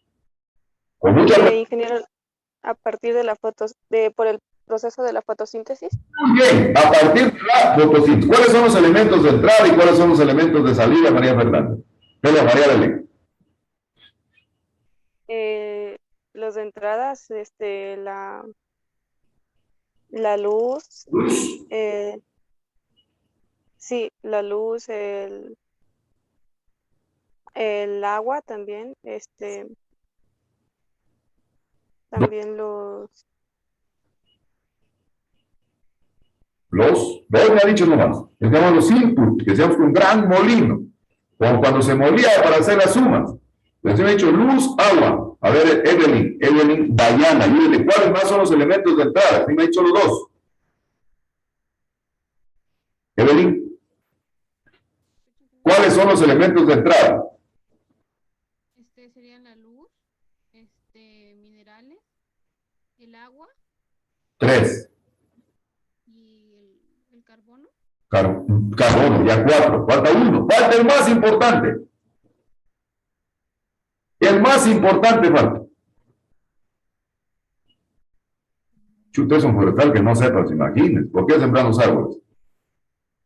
Con mucha... ingeniero, a partir de por el proceso de la fotosíntesis. Muy bien, a partir de la fotosíntesis. ¿Cuáles son los elementos de entrada y cuáles son los elementos de salida, María Fernanda? María Belén. Los de entradas, la luz, sí, la luz, el agua también, también los me ha dicho nomás, que se llaman los inputs, que se llaman un gran molino, como cuando se molía para hacer las sumas. Les he dicho luz, agua. A ver, Evelyn, Dayana, ayúdenme, ¿cuáles más son los elementos de entrada? Sí me ha dicho los dos. Evelyn, ¿cuáles son los elementos de entrada? Serían la luz, minerales, el agua. 3. ¿Y el carbono? Carbono, ya 4. Falta 1. Falta el más importante. El más importante falta. Chuta, es un forestal que no sepas, imagínense. ¿Por qué sembran los árboles?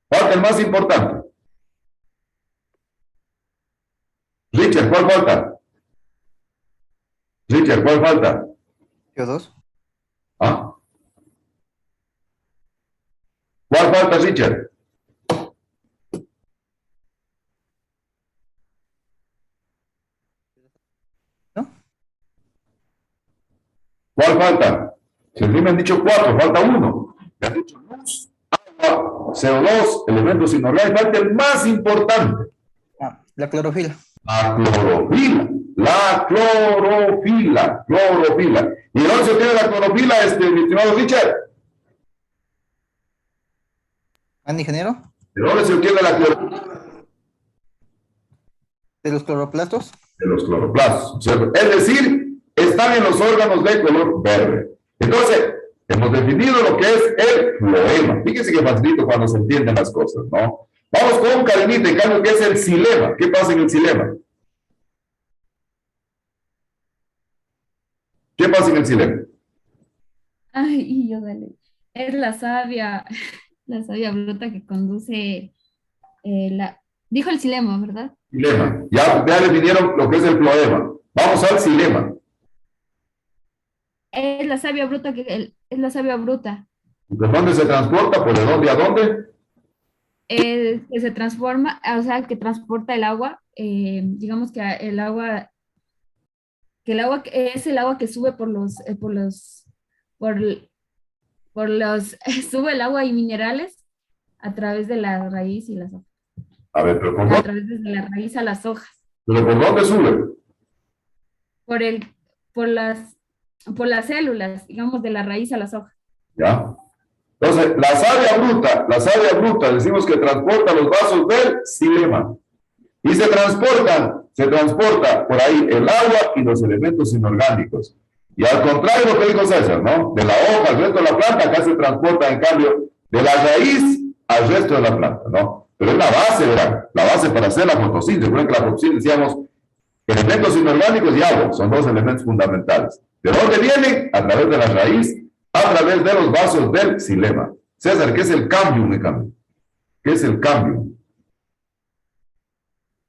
Falta el más importante. Richard, ¿cuál falta? Richard, ¿cuál falta? CO2. ¿Ah? ¿Cuál falta, Richard? ¿Cuál falta? Si a mí me han dicho 4, falta 1. Me han dicho luz, agua, CO2, elementos inorgánicos, falta el más importante. La clorofila. La clorofila. ¿Y de dónde se obtiene la clorofila, mi estimado Richard? ¿Ingeniero? ¿De dónde se obtiene la clorofila? ¿De los cloroplastos? De los cloroplastos, ¿cierto? Es decir, están en los órganos de color verde. Entonces, hemos definido lo que es el floema. Fíjense que facilito cuando se entienden las cosas, ¿no? Vamos con Karenita, en cambio, ¿qué es el xilema? ¿Qué pasa en el xilema? ¿Qué pasa en el xilema? Ay, yo dale. Es la savia bruta que conduce dijo el xilema, ¿verdad? Xilema. Ya definieron lo que es el floema. Vamos al xilema. Es la savia bruta es la savia bruta. ¿De dónde se transporta? ¿Por de dónde a dónde? Que se transforma, o sea, que transporta el agua. Digamos que el agua es el agua que sube sube el agua y minerales a través de la raíz y las hojas. A ver, pero ¿por A dónde? través de la raíz a las hojas. ¿Pero por dónde sube? Por las células, digamos, de la raíz a las hojas. ¿Ya? Entonces, la savia bruta, decimos que transporta los vasos del xilema. Y se transporta por ahí el agua y los elementos inorgánicos. Y al contrario de lo que dijo César, ¿no? De la hoja al resto de la planta, acá se transporta, en cambio, de la raíz al resto de la planta, ¿no? Pero es la base, ¿verdad? La base para hacer la fotosíntesis. Recuerden que la fotosíntesis, decíamos, elementos inorgánicos y agua son dos elementos fundamentales. ¿De dónde vienen? A través de la raíz, a través de los vasos del xilema. César, ¿qué es el cambium, me cambio? ¿Qué es el cambium?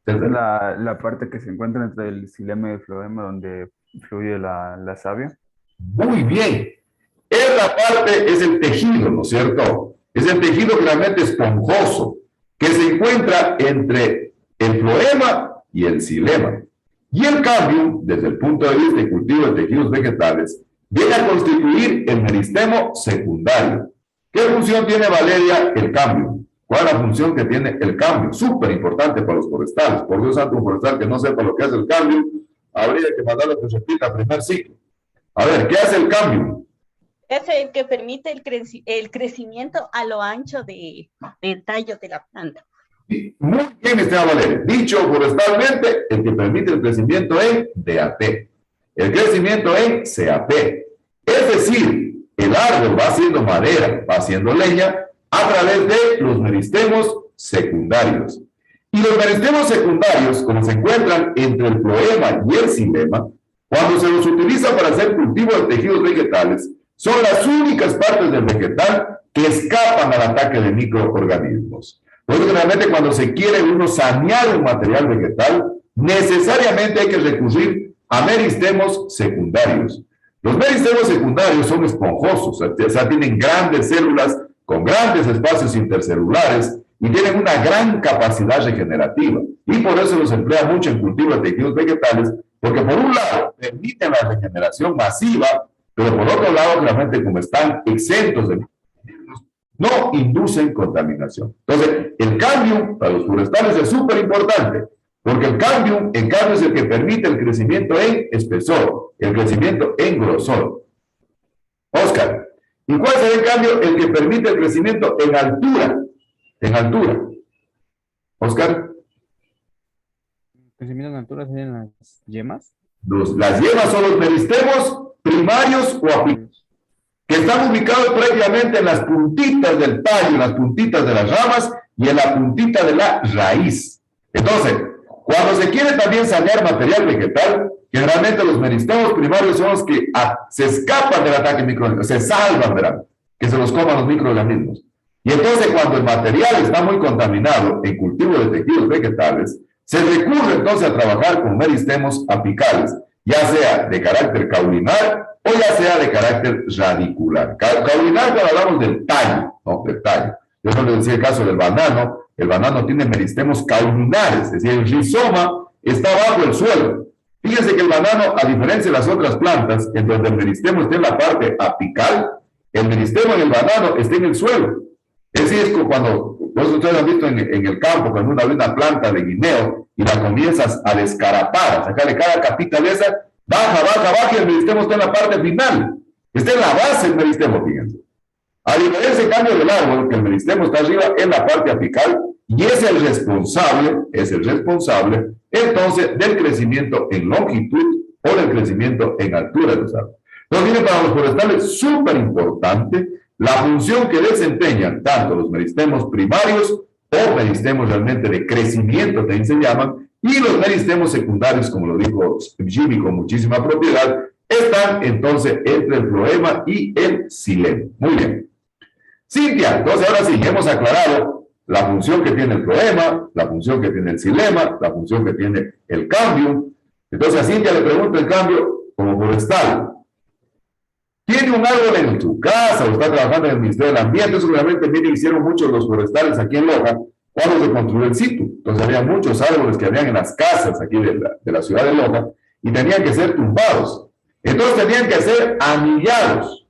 Es la parte que se encuentra entre el xilema y el floema donde fluye la savia. Muy bien. Esa parte es el tejido, ¿no es cierto? Es el tejido realmente esponjoso que se encuentra entre el floema y el xilema. Y el cambium, desde el punto de vista de cultivo de tejidos vegetales, viene a constituir el meristemo secundario. ¿Qué función tiene, Valeria, el cambium? ¿Cuál es la función que tiene el cambium? Súper importante para los forestales. Por Dios santo, un forestal que no sepa lo que hace el cambium, habría que mandarlo a que se repita primer ciclo. A ver, ¿qué hace el cambium? Es el que permite el crecimiento a lo ancho del tallo de la planta. Muy bien, estimada Valeria. Dicho forestalmente, el que permite el crecimiento en DAT. El crecimiento en CAP. Es decir, el árbol va haciendo madera, va haciendo leña a través de los meristemos secundarios. Y los meristemos secundarios, como se encuentran entre el floema y el xilema, cuando se los utiliza para hacer cultivo de tejidos vegetales, son las únicas partes del vegetal que escapan al ataque de microorganismos. Por eso, generalmente, cuando se quiere uno sanear un material vegetal, necesariamente hay que recurrir a meristemos secundarios. Los meristemos secundarios son esponjosos, o sea, tienen grandes células con grandes espacios intercelulares y tienen una gran capacidad regenerativa. Y por eso los emplea mucho en cultivo de tejidos vegetales, porque por un lado permiten la regeneración masiva, pero por otro lado, realmente como están exentos de no inducen contaminación. Entonces, el cambium para los forestales es súper importante, porque el cambium, en cambio, es el que permite el crecimiento en espesor, el crecimiento en grosor. Oscar, ¿y cuál será en cambio el que permite el crecimiento en altura? En altura. Oscar. ¿El crecimiento en altura serían las yemas? Las yemas son los meristemos primarios o apicales, que están ubicados previamente en las puntitas del tallo, en las puntitas de las ramas y en la puntita de la raíz. Entonces, cuando se quiere también sanear material vegetal, generalmente los meristemos primarios son los que se escapan del ataque microorgánico, se salvan, ¿verdad? Que se los coman los microorganismos. Y entonces, cuando el material está muy contaminado en cultivo de tejidos vegetales, se recurre entonces a trabajar con meristemos apicales, ya sea de carácter caulinar o ya sea de carácter radicular. Caulinar cuando hablamos del tallo, ¿no? Del tallo. Yo no les decía el caso del banano. El banano tiene meristemos caulinares, es decir, el rizoma está bajo el suelo. Fíjense que el banano, a diferencia de las otras plantas, en donde el meristemo está en la parte apical, el meristemo en el banano está en el suelo. Es decir, es como cuando, pues ustedes han visto en el campo, cuando uno ve una planta de guineo y la comienzas a descarapar, a sacarle cada capita de esa, baja, y el meristemo está en la parte final. Está en la base del meristemo, fíjense. A diferencia, en cambio, del árbol, que el meristemo está arriba en la parte apical y es el responsable, entonces, del crecimiento en longitud o del crecimiento en altura de los árboles. Entonces, miren, para los forestales, súper importante la función que desempeñan tanto los meristemos primarios o meristemos realmente de crecimiento, también se llaman, y los meristemos secundarios, como lo dijo Jimmy con muchísima propiedad, están entonces entre el floema y el xilema. Muy bien. Cintia, entonces ahora sí, hemos aclarado la función que tiene el floema, la función que tiene el xilema, la función que tiene el cambium. Entonces a Cintia le pregunto el cambio como forestal. ¿Tiene un árbol en su casa o está trabajando en el Ministerio del Ambiente? Eso realmente, miren, hicieron muchos los forestales aquí en Loja cuando se construyó el sitio. Entonces había muchos árboles que habían en las casas aquí de la ciudad de Loja y tenían que ser tumbados. Entonces tenían que ser anillados.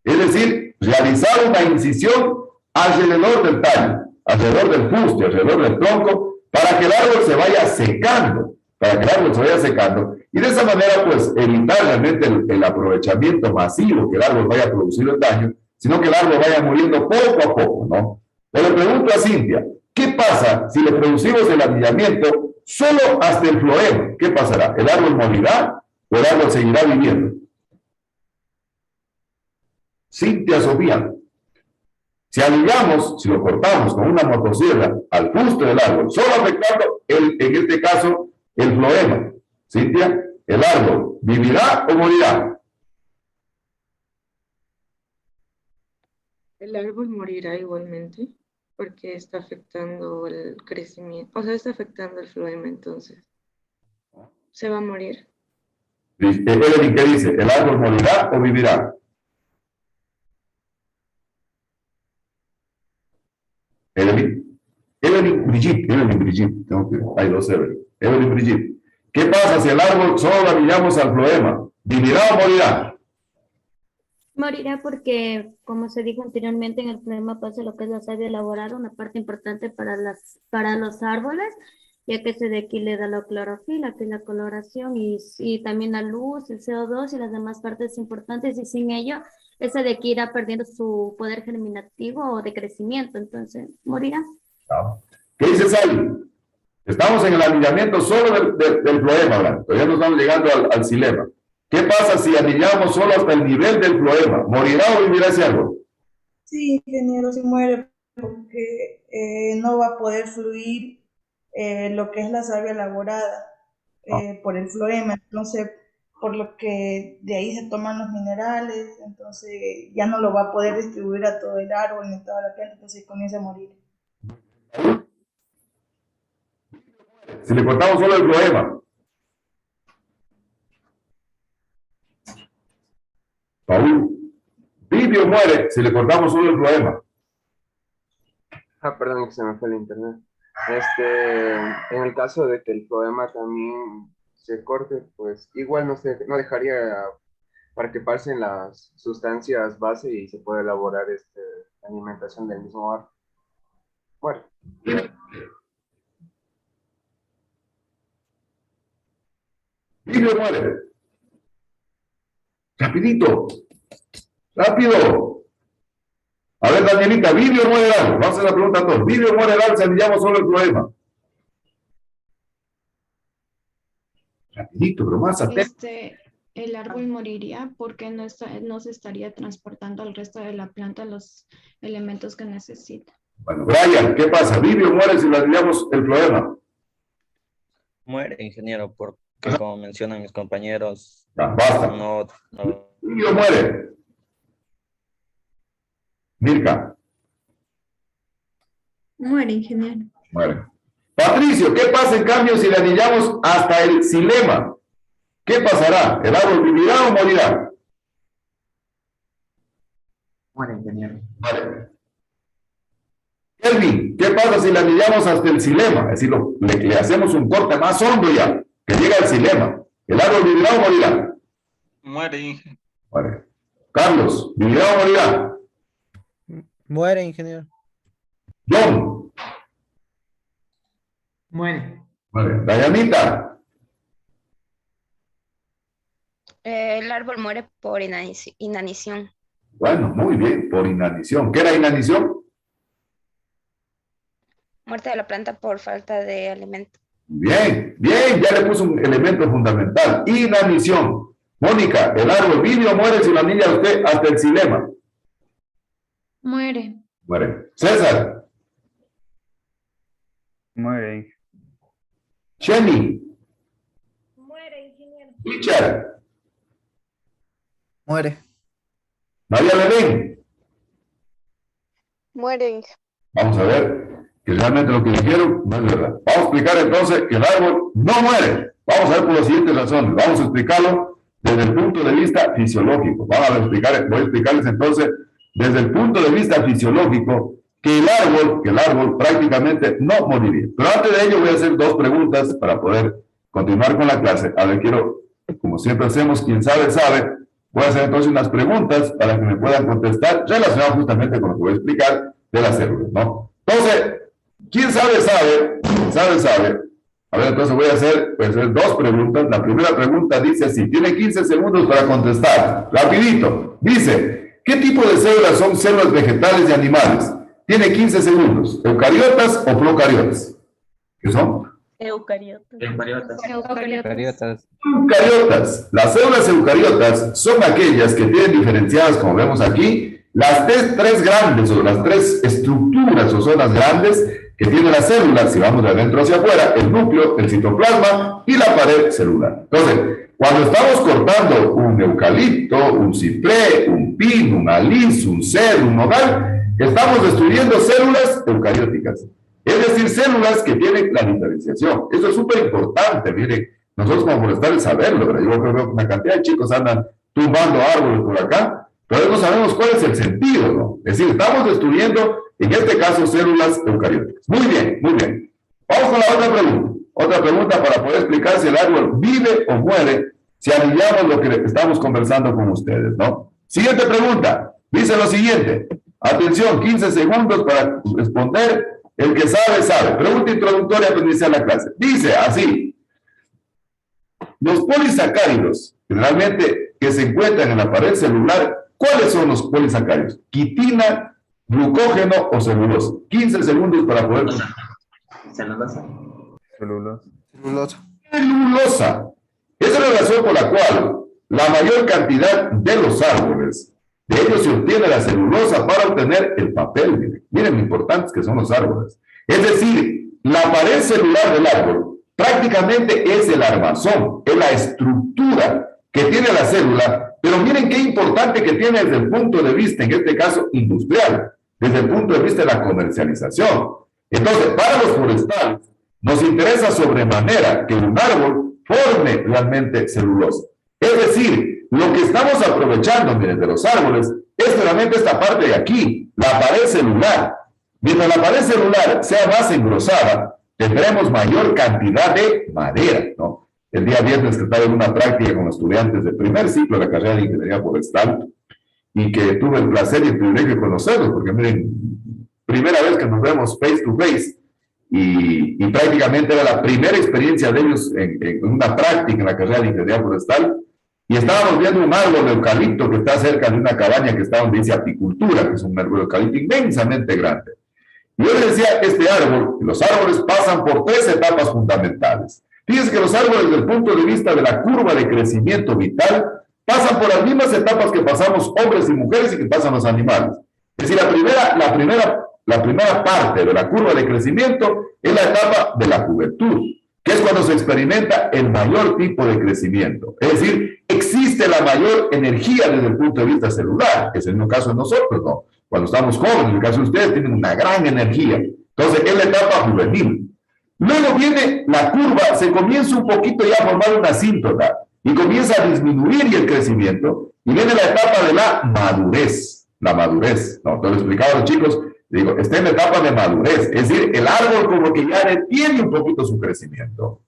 Es decir, realizar una incisión alrededor del tallo, alrededor del fuste, alrededor del tronco, para que el árbol se vaya secando, y de esa manera, pues, evitar realmente el aprovechamiento masivo que el árbol vaya a producir el daño, sino que el árbol vaya muriendo poco a poco, ¿no? Pero le pregunto a Cintia, ¿qué pasa si le producimos el anillamiento solo hasta el floema? ¿Qué pasará? ¿El árbol morirá o el árbol seguirá viviendo? Cintia Sofía, si anillamos, si lo cortamos con una motosierra al fuste del árbol, solo afectando, en este caso, el floema, Cintia, ¿el árbol vivirá o morirá? El árbol morirá igualmente porque está afectando el crecimiento, o sea, está afectando el floema, entonces se va a morir. Evelyn, ¿qué dice? ¿El árbol morirá o vivirá? Evelyn Brigitte. Hay dos Evelyn. Evelyn Brigitte. ¿Qué pasa si el árbol solo lo anillamos al floema? ¿Vivirá o morirá? Morirá porque, como se dijo anteriormente, en el floema pasa lo que es la savia elaborada, una parte importante para los árboles, ya que de aquí le da la clorofila, que es la coloración, y también la luz, el CO2 y las demás partes importantes, y sin ello, ese de aquí irá perdiendo su poder germinativo o de crecimiento, entonces morirá. ¿Qué dice Sally? Estamos en el anillamiento solo del floema, ¿verdad? Todavía no estamos llegando al xilema. ¿Qué pasa si anillamos solo hasta el nivel del floema? ¿Morirá o vivirá ese árbol? Sí, ingeniero, sí muere porque no va a poder fluir lo que es la savia elaborada por el floema. Entonces, por lo que de ahí se toman los minerales, entonces ya no lo va a poder distribuir a todo el árbol ni toda la planta, entonces comienza a morir. Si le cortamos solo el floema. Paul, ¿vive o muere si le cortamos solo el floema? Perdón que se me fue el internet. En el caso de que el floema también se corte, pues igual no dejaría para que pasen las sustancias base y se pueda elaborar la alimentación del mismo árbol. Bueno. ¿Vive o muere? Rapidito. Rápido. A ver, Danielita, ¿vive o muere el árbol? Vamos a hacer la pregunta a todos. ¿Vive o muere el árbol si anillamos solo el floema? Rapidito, pero más atento. El árbol moriría porque no se estaría transportando al resto de la planta los elementos que necesita. Bueno, Brian, ¿qué pasa? ¿Vive o muere si le anillamos el floema? Muere, ingeniero, porque como mencionan mis compañeros, basta. No. ¿Vive o muere? Mirka. Muere, ingeniero. Muere. Patricio, ¿qué pasa en cambio si le anillamos hasta el xilema? ¿Qué pasará? ¿El árbol vivirá o morirá? Muere, ingeniero. Muere. Kelvin, ¿qué pasa si le anillamos hasta el xilema? Es decir, le hacemos un corte más hondo ya, que llega al xilema. ¿El árbol vivirá o morirá? Muere, ingeniero. Muere. Carlos, ¿vivirá o morirá? Muere, ingeniero. John. Muere. Muere. Dayanita. El árbol muere por inanición. Bueno, muy bien, por inanición. ¿Qué era inanición? Muerte de la planta por falta de alimento. Bien, bien, ya le puso un elemento fundamental. Inanición. Mónica, ¿el árbol vive o muere si lo anilla usted hasta el xilema? Muere. Muere. César. Muere. Jenny. Muere, ingeniero. Richard. Muere. María Belén. Mueren. Vamos a ver que realmente lo que dijeron no es verdad. Vamos a explicar entonces que el árbol no muere. Vamos a ver por las siguientes razones. Vamos a explicarlo desde el punto de vista fisiológico. Voy a explicarles entonces desde el punto de vista fisiológico que el árbol prácticamente no moriría. Pero antes de ello voy a hacer dos preguntas para poder continuar con la clase. A ver, quiero, como siempre hacemos, quien sabe, sabe. Voy a hacer entonces unas preguntas para que me puedan contestar relacionadas justamente con lo que voy a explicar de las células, ¿no? Entonces, ¿quién sabe, sabe? ¿Quién sabe, sabe? A ver, entonces voy a hacer dos preguntas. La primera pregunta dice así, tiene 15 segundos para contestar. Rapidito. Dice, ¿qué tipo de células son células vegetales y animales? Tiene 15 segundos. ¿Eucariotas o procariotas? ¿Qué son? Eucariotas. Eucariotas. Las células eucariotas son aquellas que tienen diferenciadas, como vemos aquí, las tres grandes o las tres estructuras o zonas grandes que tiene la célula, si vamos de adentro hacia afuera, el núcleo, el citoplasma y la pared celular. Entonces, cuando estamos cortando un eucalipto, un ciprés, un pino, un alis, un cedro, un nogal, estamos destruyendo células eucarióticas. Es decir, células que tienen la diferenciación. Eso es súper importante, miren. Nosotros como forestales saberlo, ¿verdad? Yo creo que una cantidad de chicos andan tumbando árboles por acá, pero no sabemos cuál es el sentido, ¿no? Es decir, estamos destruyendo En este caso, células eucarióticas. Muy bien, muy bien. Vamos con la otra pregunta. Otra pregunta para poder explicar si el árbol vive o muere, si anillamos lo que estamos conversando con ustedes, ¿no? Siguiente pregunta. Dice lo siguiente. Atención, 15 segundos para responder. El que sabe, sabe. Pregunta introductoria para iniciar la clase. Dice así. Los polisacáridos, generalmente que se encuentran en la pared celular, ¿cuáles son los polisacáridos? Quitina, glucógeno o celulosa. 15 segundos para poder... Celulosa. Celulosa. Celulosa. Celulosa. Esa es la razón por la cual la mayor cantidad de los árboles, de ellos se obtiene la celulosa para obtener el papel. Miren, miren lo importantes que son los árboles. Es decir, la pared celular del árbol prácticamente es el armazón, es la estructura que tiene la célula, pero miren qué importante que tiene desde el punto de vista, en este caso industrial, desde el punto de vista de la comercialización. Entonces, para los forestales, nos interesa sobremanera que un árbol forme realmente celulosa. Es decir, lo que estamos aprovechando, miren, de los árboles, es realmente esta parte de aquí, la pared celular. Mientras la pared celular sea más engrosada, tendremos mayor cantidad de madera, ¿no? El día viernes que estaba en una práctica con estudiantes del primer ciclo de la carrera de Ingeniería Forestal y que tuve el placer y el privilegio de conocerlos, porque miren, primera vez que nos vemos face to face y prácticamente era la primera experiencia de ellos en una práctica en la carrera de Ingeniería Forestal y estábamos viendo un árbol de eucalipto que está cerca de una cabaña que está donde dice apicultura, que es un árbol de eucalipto inmensamente grande. Y yo les decía, este árbol, los árboles pasan por 3 etapas fundamentales. Fíjense que los árboles, desde el punto de vista de la curva de crecimiento vital, pasan por las mismas etapas que pasamos hombres y mujeres y que pasan los animales. Es decir, la primera parte de la curva de crecimiento es la etapa de la juventud, que es cuando se experimenta el mayor tipo de crecimiento. Es decir, existe la mayor energía desde el punto de vista celular. Es el mismo caso de nosotros, ¿no? Cuando estamos jóvenes, en el caso de ustedes, tienen una gran energía. Entonces, es la etapa juvenil. Luego viene la curva, se comienza un poquito ya a formar una asíntota y comienza a disminuir el crecimiento y viene la etapa de la madurez. La madurez, ¿no? Te lo explicaba a los chicos, digo, está en la etapa de madurez, es decir, el árbol como que ya detiene un poquito su crecimiento.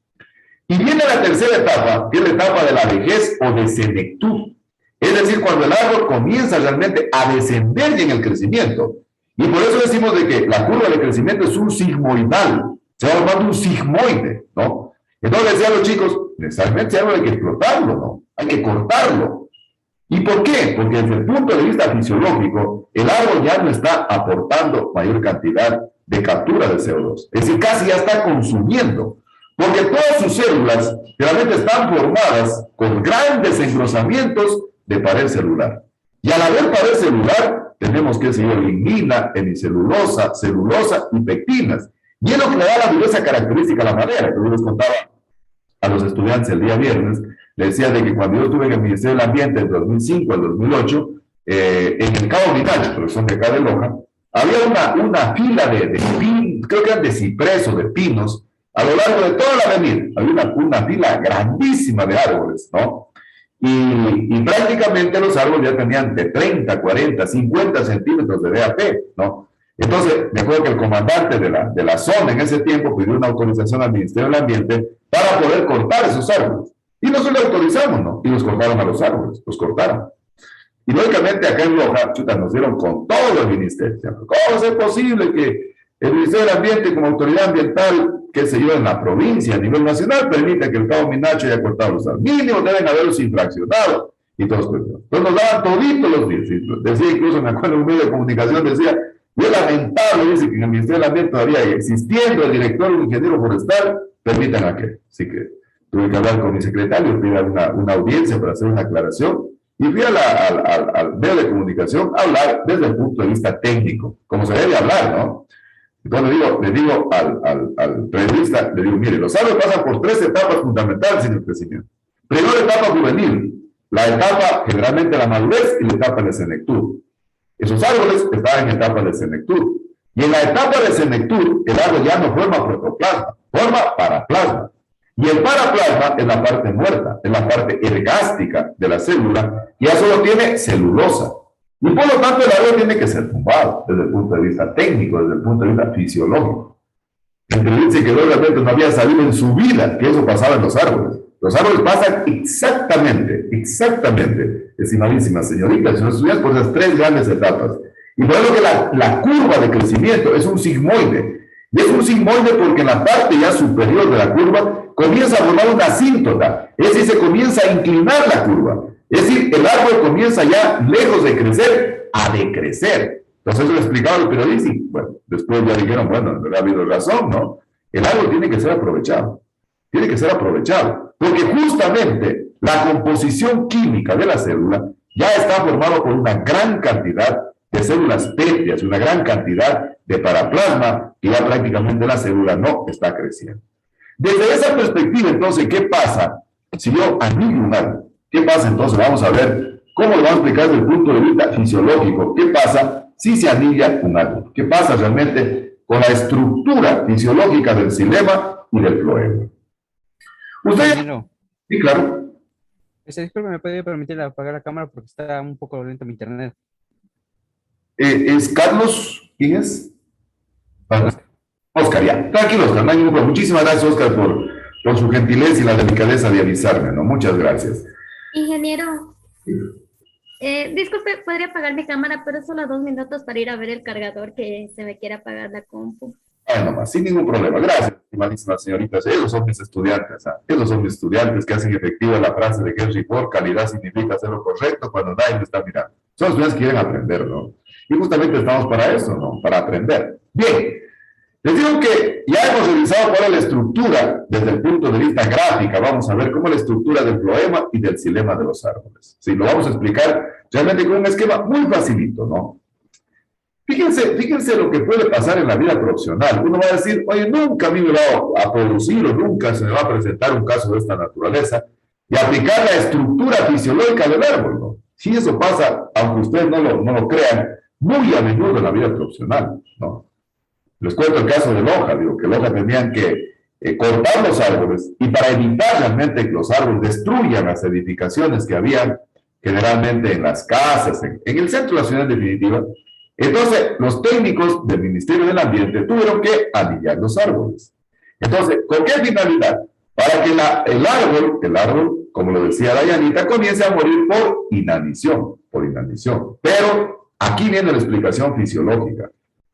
Y viene la tercera etapa, que es la etapa de la vejez o de senectud. Es decir, cuando el árbol comienza realmente a descender en el crecimiento. Y por eso decimos de que la curva de crecimiento es un sigmoidal. Se va formando un sigmoide, ¿no? Entonces decía a los chicos, necesariamente algo hay que explotarlo, ¿no? Hay que cortarlo. ¿Y por qué? Porque desde el punto de vista fisiológico, el árbol ya no está aportando mayor cantidad de captura de CO2. Es decir, casi ya está consumiendo. Porque todas sus células realmente están formadas con grandes engrosamientos de pared celular. Y al haber pared celular, tenemos que seguir lignina, hemicelulosa, celulosa y pectinas. Y es lo que le da la diversa característica a la madera, que yo les contaba a los estudiantes el día viernes. Les decía de que cuando yo estuve en el Ministerio del Ambiente del 2005 al 2008, en el Cabo Minacho, porque son de acá de Loja, había una fila de pinos, creo que eran de ciprés o de pinos, a lo largo de toda la avenida. Había una fila grandísima de árboles, ¿no? Y prácticamente los árboles ya tenían de 30, 40, 50 centímetros de DAP, ¿no? Entonces, me acuerdo que el comandante de la zona en ese tiempo pidió una autorización al Ministerio del Ambiente para poder cortar esos árboles. Y nosotros le autorizamos, ¿no? Y los cortaron a los árboles, los cortaron. Y lógicamente acá en Loja, chuta, nos dieron con todo el ministerio. ¿Cómo es posible que el Ministerio del Ambiente como autoridad ambiental, qué sé yo, en la provincia, a nivel nacional, permita que el Cabo Minacho haya cortado los árboles? Mínimo deben haberlos infraccionado. Y todos, entonces nos daban toditos los días. Decía, incluso me acuerdo en un medio de comunicación, decía, y es lamentable, dice que en el Ministerio del Ambiente todavía existiendo el director o ingeniero forestal, permitan aquello. Así que tuve que hablar con mi secretario, fui a una audiencia para hacer una aclaración, y fui al medio de comunicación a hablar desde el punto de vista técnico, como se debe hablar, ¿no? Entonces le digo al periodista, le digo, mire, los árboles pasan por 3 etapas fundamentales en el crecimiento. Primera etapa juvenil, la etapa generalmente la madurez y la etapa de senectud. Esos árboles estaban en etapa de senectud. Y en la etapa de senectud, el árbol ya no forma protoplasma, forma paraplasma. Y el paraplasma es la parte muerta, es la parte ergástica de la célula, y ya solo tiene celulosa. Y por lo tanto el árbol tiene que ser tumbado desde el punto de vista técnico, desde el punto de vista fisiológico. Entre dice que realmente no había sabido en su vida que eso pasaba en los árboles. Los árboles pasan exactamente, estimadísimas señoritas, si nos estudias por esas tres grandes etapas. Y por eso que la curva de crecimiento es un sigmoide. Y es un sigmoide porque en la parte ya superior de la curva comienza a formar una asíntota. Es decir, se comienza a inclinar la curva. Es decir, el árbol comienza ya, lejos de crecer, a decrecer. Entonces eso lo explicaba el periodista y bueno, después ya dijeron, bueno, en realidad ha habido razón, ¿no? El árbol tiene que ser aprovechado. Tiene que ser aprovechado. Porque justamente la composición química de la célula ya está formada por una gran cantidad de células pétreas, una gran cantidad de paraplasma que ya prácticamente la célula no está creciendo. Desde esa perspectiva, entonces, ¿qué pasa si yo anillo un árbol? ¿Qué pasa entonces? Vamos a ver cómo lo vamos a explicar desde el punto de vista fisiológico. ¿Qué pasa si se anilla un árbol? ¿Qué pasa realmente con la estructura fisiológica del xilema y del floema? ¿Usted? Sí, claro. Disculpe, ¿me puede permitir apagar la cámara porque está un poco lento mi internet? ¿Es Carlos? ¿Quién es? Oscar, ya. Tranquilo, Oscar, no hay ningún problema. Muchísimas gracias, Oscar, por su gentileza y la delicadeza de avisarme, ¿no? Muchas gracias. Ingeniero, disculpe, podría apagar mi cámara, pero solo 2 minutos para ir a ver el cargador que se me quiere apagar la compu. Nomás, sin ningún problema. Gracias, estimadísimas señoritas. Esos son mis estudiantes, ¿ah? Esos son mis estudiantes que hacen efectiva la frase de Henry Ford: calidad significa hacer lo correcto cuando nadie me está mirando. Son estudiantes que quieren aprender, ¿no? Y justamente estamos para eso, ¿no? Para aprender. Bien, les digo que ya hemos revisado cuál es la estructura desde el punto de vista gráfica. Vamos a ver cómo es la estructura del floema y del xilema de los árboles. Sí, lo vamos a explicar realmente con un esquema muy facilito, ¿no? Fíjense lo que puede pasar en la vida profesional. Uno va a decir, oye, nunca a mí me va a producir o nunca se me va a presentar un caso de esta naturaleza y aplicar la estructura fisiológica del árbol, ¿no? Si eso pasa, aunque ustedes no lo crean, muy a menudo en la vida profesional, ¿no? Les cuento el caso de Loja, digo que Loja tenían que cortar los árboles y para evitar realmente que los árboles destruyan las edificaciones que habían generalmente en las casas, en el centro de la ciudad en definitiva. Entonces, los técnicos del Ministerio del Ambiente tuvieron que anillar los árboles. Entonces, ¿con qué finalidad? Para que el árbol, como lo decía Dayanita, comience a morir por inanición. Pero aquí viene la explicación fisiológica.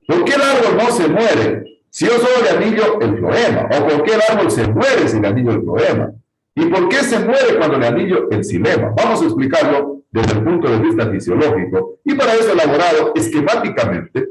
¿Por qué el árbol no se muere si yo solo le anillo el floema? ¿O por qué el árbol se muere si le anillo el floema? ¿Y por qué se muere cuando le anillo el xilema? Vamos a explicarlo desde el punto de vista fisiológico y para eso he elaborado esquemáticamente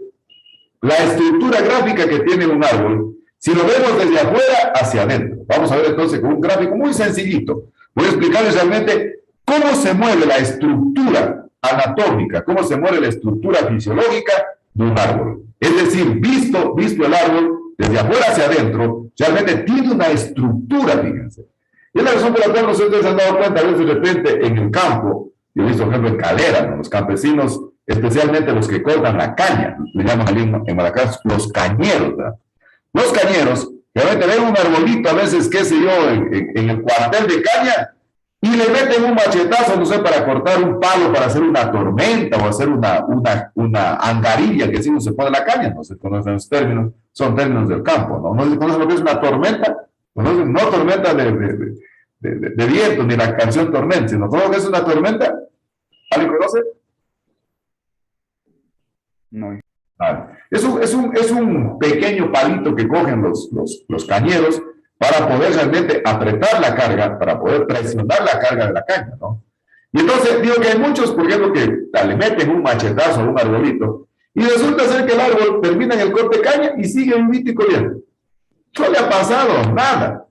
la estructura gráfica que tiene un árbol si lo vemos desde afuera hacia adentro. Vamos a ver entonces con un gráfico muy sencillito. Voy a explicarles realmente cómo se mueve la estructura anatómica, cómo se mueve la estructura fisiológica de un árbol. Es decir, visto el árbol desde afuera hacia adentro, realmente tiene una estructura, fíjense. Y es la razón por la cual nosotros se han dado cuenta a veces de repente en el campo. Yo he visto, por ejemplo, en Calera, ¿no? Los campesinos, especialmente los que cortan la caña, le llaman allí en Maracás los cañeros, ¿verdad? Los cañeros, realmente ven un arbolito, a veces, qué sé yo, en el cuartel de caña, y le meten un machetazo, no sé, para cortar un palo, para hacer una tormenta, o hacer una angarilla, que si no se pone la caña, no se conocen los términos, son términos del campo, ¿no? No se conoce lo que es una tormenta, no tormenta de viento, ni la canción tormenta, sino todo lo que es una tormenta. ¿Alguien conoce? No. Es un pequeño palito que cogen los cañeros para poder realmente apretar la carga, para poder presionar la carga de la caña, ¿no? Y entonces digo que hay muchos, por ejemplo, que le meten un machetazo a un arbolito y resulta ser que el árbol termina en el corte de caña y sigue vivito y corriendo. No le ha pasado nada.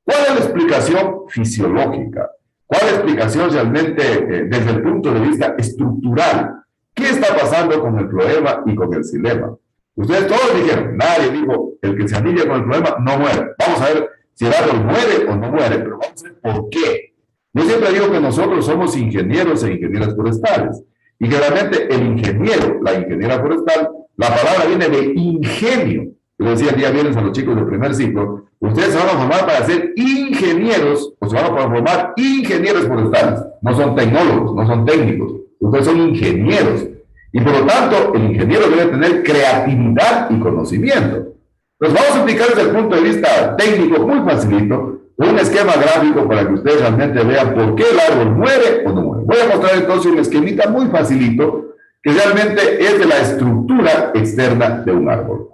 ¿Cuál es la explicación fisiológica? ¿Cuál es la explicación realmente desde el punto de vista estructural? ¿Qué está pasando con el floema y con el xilema? Ustedes todos dijeron, nadie dijo, el que se anilla con el floema no muere. Vamos a ver si el árbol muere o no muere, pero vamos a ver por qué. Yo siempre digo que nosotros somos ingenieros e ingenieras forestales. Y que realmente el ingeniero, la ingeniera forestal, la palabra viene de ingenio. Yo decía el día viernes a los chicos del primer ciclo, ustedes se van a formar para ser ingenieros, o se van a formar ingenieros forestales. No son tecnólogos, no son técnicos, Ustedes son ingenieros. Y por lo tanto, el ingeniero debe tener creatividad y conocimiento. Pues vamos a explicar desde el punto de vista técnico muy facilito, un esquema gráfico para que ustedes realmente vean por qué el árbol muere o no muere. Voy a mostrar entonces un esquemita muy facilito que realmente es de la estructura externa de un árbol.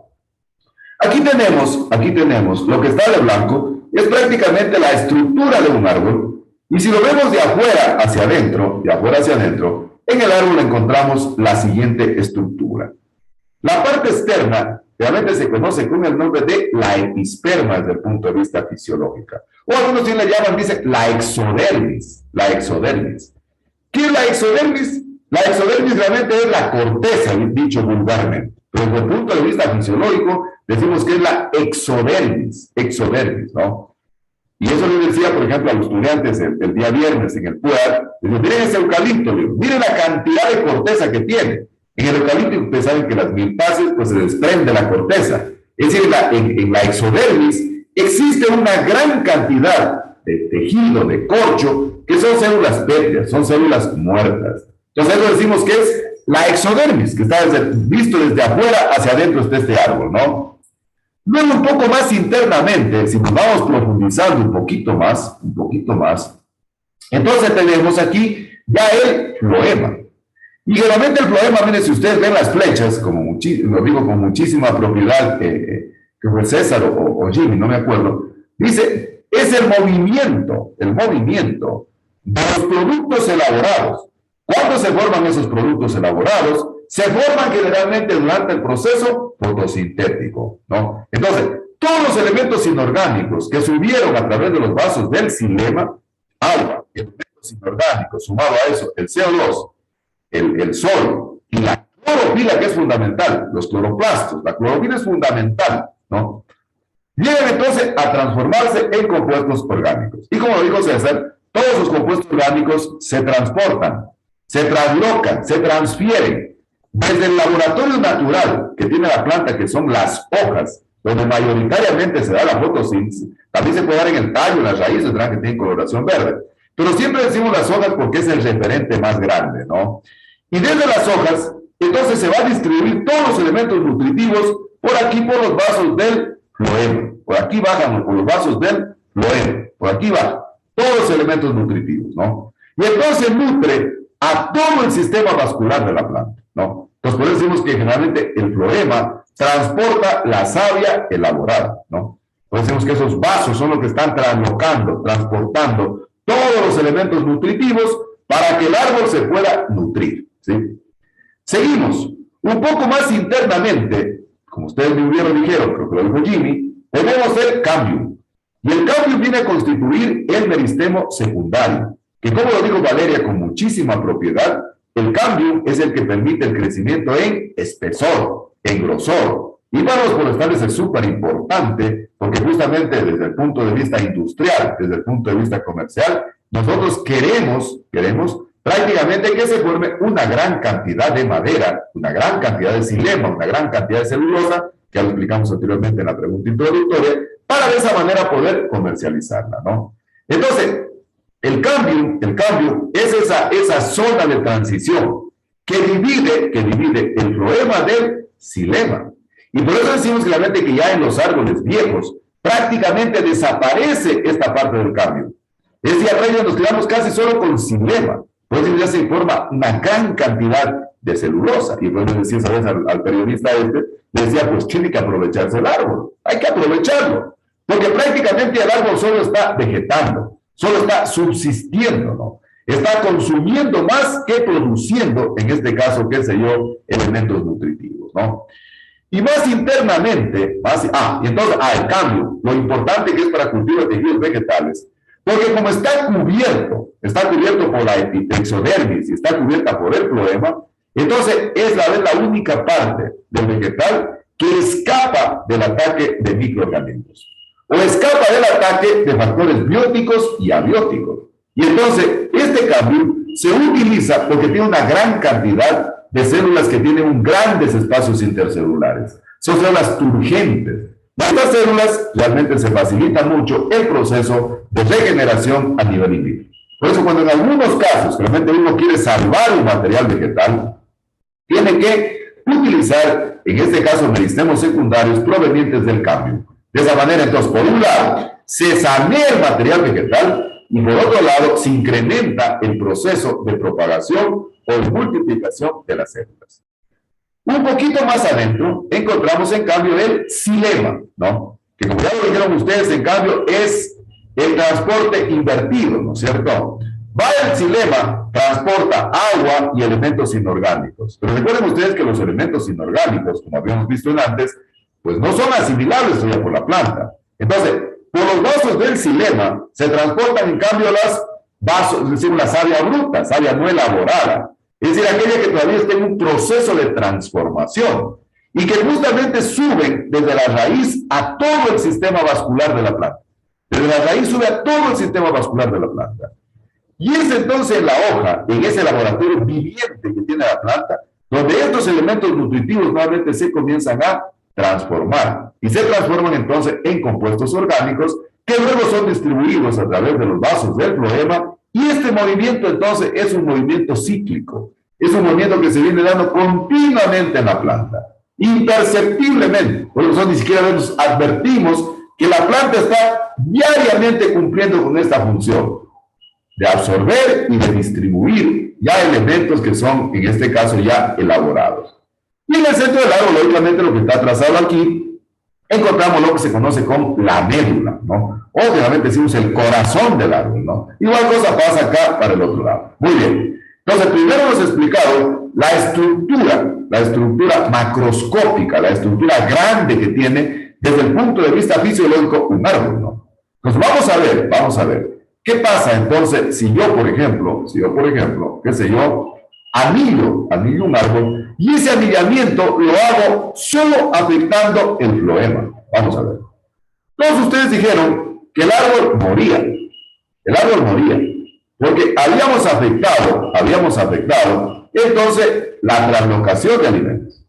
Aquí tenemos lo que está de blanco, es prácticamente la estructura de un árbol, y si lo vemos de afuera hacia adentro, en el árbol encontramos la siguiente estructura. La parte externa realmente se conoce con el nombre de la episperma desde el punto de vista fisiológico. O algunos sí le llaman, dicen, la exodermis. La exodermis. ¿Qué es la exodermis? La exodermis realmente es la corteza, dicho vulgarmente. Pero desde el punto de vista fisiológico, decimos que es la exodermis, ¿no? Y eso les decía, por ejemplo, a los estudiantes el día viernes en el PUAR, miren ese eucalipto, miren la cantidad de corteza que tiene. En el eucalipto, ustedes saben que las milpaces, pues se desprende la corteza. Es decir, en la exodermis existe una gran cantidad de tejido, de corcho, que son células pétreas, son células muertas. Entonces, eso decimos que es la exodermis, que está visto desde afuera hacia adentro está este árbol, ¿no? Luego, un poco más internamente, si nos vamos profundizando un poquito más, entonces tenemos aquí ya el floema. Y realmente el floema, miren, si ustedes ven las flechas, lo digo con muchísima propiedad, que fue César o Jimmy, no me acuerdo, dice, es el movimiento de los productos elaborados. ¿Cuándo se forman esos productos elaborados? Se forman generalmente durante el proceso fotosintético, ¿no? Entonces, todos los elementos inorgánicos que subieron a través de los vasos del xilema, agua, elementos inorgánicos, sumado a eso, el CO2, el sol y la clorofila, que es fundamental, los cloroplastos, la clorofila es fundamental, ¿no? Llegan entonces a transformarse en compuestos orgánicos. Y como lo dijo César, todos los compuestos orgánicos se transportan, se translocan, se transfieren desde el laboratorio natural que tiene la planta, que son las hojas, donde mayoritariamente se da la fotosíntesis. También se puede dar en el tallo, en las raíces, ¿verdad?, que tienen coloración verde. Pero siempre decimos las hojas porque es el referente más grande, ¿no? Y desde las hojas, entonces se van a distribuir todos los elementos nutritivos por aquí, por los vasos del floema. Por aquí bajan por los vasos del floema. Por aquí bajan todos los elementos nutritivos, ¿no? Y entonces nutre a todo el sistema vascular de la planta, ¿no? Entonces, por eso decimos que generalmente el floema transporta la savia elaborada, ¿no? Por eso decimos que esos vasos son los que están transportando todos los elementos nutritivos para que el árbol se pueda nutrir, ¿sí? Seguimos. Un poco más internamente, como ustedes muy bien lo dijeron, creo que lo dijo Jimmy, tenemos el cambium. Y el cambium viene a constituir el meristemo secundario, que como lo dijo Valeria con muchísima propiedad, el cambium es el que permite el crecimiento en espesor, en grosor. Y para los forestales es súper importante, porque justamente desde el punto de vista industrial, desde el punto de vista comercial, nosotros queremos prácticamente que se forme una gran cantidad de madera, una gran cantidad de xilema, una gran cantidad de celulosa, que ya lo explicamos anteriormente en la pregunta introductoria, para de esa manera poder comercializarla, ¿no? Entonces, el cambio es esa zona de transición que divide el floema del xilema. Y por eso decimos claramente que ya en los árboles viejos prácticamente desaparece esta parte del cambio. Es decir, acá nos quedamos casi solo con xilema. Por eso ya se forma una gran cantidad de celulosa. Y por eso decía esa vez al periodista le decía, pues tiene que aprovecharse el árbol. Hay que aprovecharlo. Porque prácticamente el árbol solo está vegetando. Solo está subsistiendo, ¿no? Está consumiendo más que produciendo, en este caso, qué sé yo, elementos nutritivos, ¿no? Y más internamente, y entonces, el cambio, lo importante que es para cultivar tejidos vegetales, porque como está cubierto por la exodermis y está cubierta por el floema, entonces es la única parte del vegetal que escapa del ataque de microorganismos. O escapa del ataque de factores bióticos y abióticos. Y entonces, este cambio se utiliza porque tiene una gran cantidad de células que tienen grandes espacios intercelulares. Son células turgentes. Estas células realmente se facilita mucho el proceso de regeneración a nivel in vitro. Por eso cuando en algunos casos realmente uno quiere salvar un material vegetal, tiene que utilizar, en este caso, meristemos secundarios provenientes del cambio. De esa manera, entonces, por un lado, se sanea el material vegetal y por otro lado, se incrementa el proceso de propagación o de multiplicación de las células. Un poquito más adentro, encontramos en cambio el xilema, ¿no? Que como ya lo dijeron ustedes, en cambio, es el transporte invertido, ¿no es cierto? Va el xilema, transporta agua y elementos inorgánicos. Pero recuerden ustedes que los elementos inorgánicos, como habíamos visto antes, pues no son asimilables todavía por la planta. Entonces, por los vasos del xilema se transportan en cambio las vasos, es decir, la savia bruta, savia no elaborada. Es decir, aquella que todavía está en un proceso de transformación y que justamente suben desde la raíz a todo el sistema vascular de la planta. Desde la raíz sube a todo el sistema vascular de la planta. Y es entonces la hoja, en ese laboratorio viviente que tiene la planta, donde estos elementos nutritivos nuevamente se comienzan a transformar. Y se transforman entonces en compuestos orgánicos que luego son distribuidos a través de los vasos del floema. Y este movimiento entonces es un movimiento cíclico. Es un movimiento que se viene dando continuamente en la planta, imperceptiblemente. Por eso ni siquiera nos advertimos que la planta está diariamente cumpliendo con esta función de absorber y de distribuir ya elementos que son, en este caso, ya elaborados. Y en el centro del árbol, lógicamente, lo que está trazado aquí, encontramos lo que se conoce como la médula, ¿no? O generalmente decimos el corazón del árbol, ¿no? Igual cosa pasa acá para el otro lado. Muy bien. Entonces, primero hemos explicado la estructura macroscópica, la estructura grande que tiene desde el punto de vista fisiológico un árbol, ¿no? Entonces, vamos a ver. ¿Qué pasa entonces si yo, por ejemplo, qué sé yo, anillo un árbol y ese anillamiento lo hago solo afectando el floema? Vamos a ver. Todos ustedes dijeron que el árbol moría, porque habíamos afectado entonces la translocación de alimentos.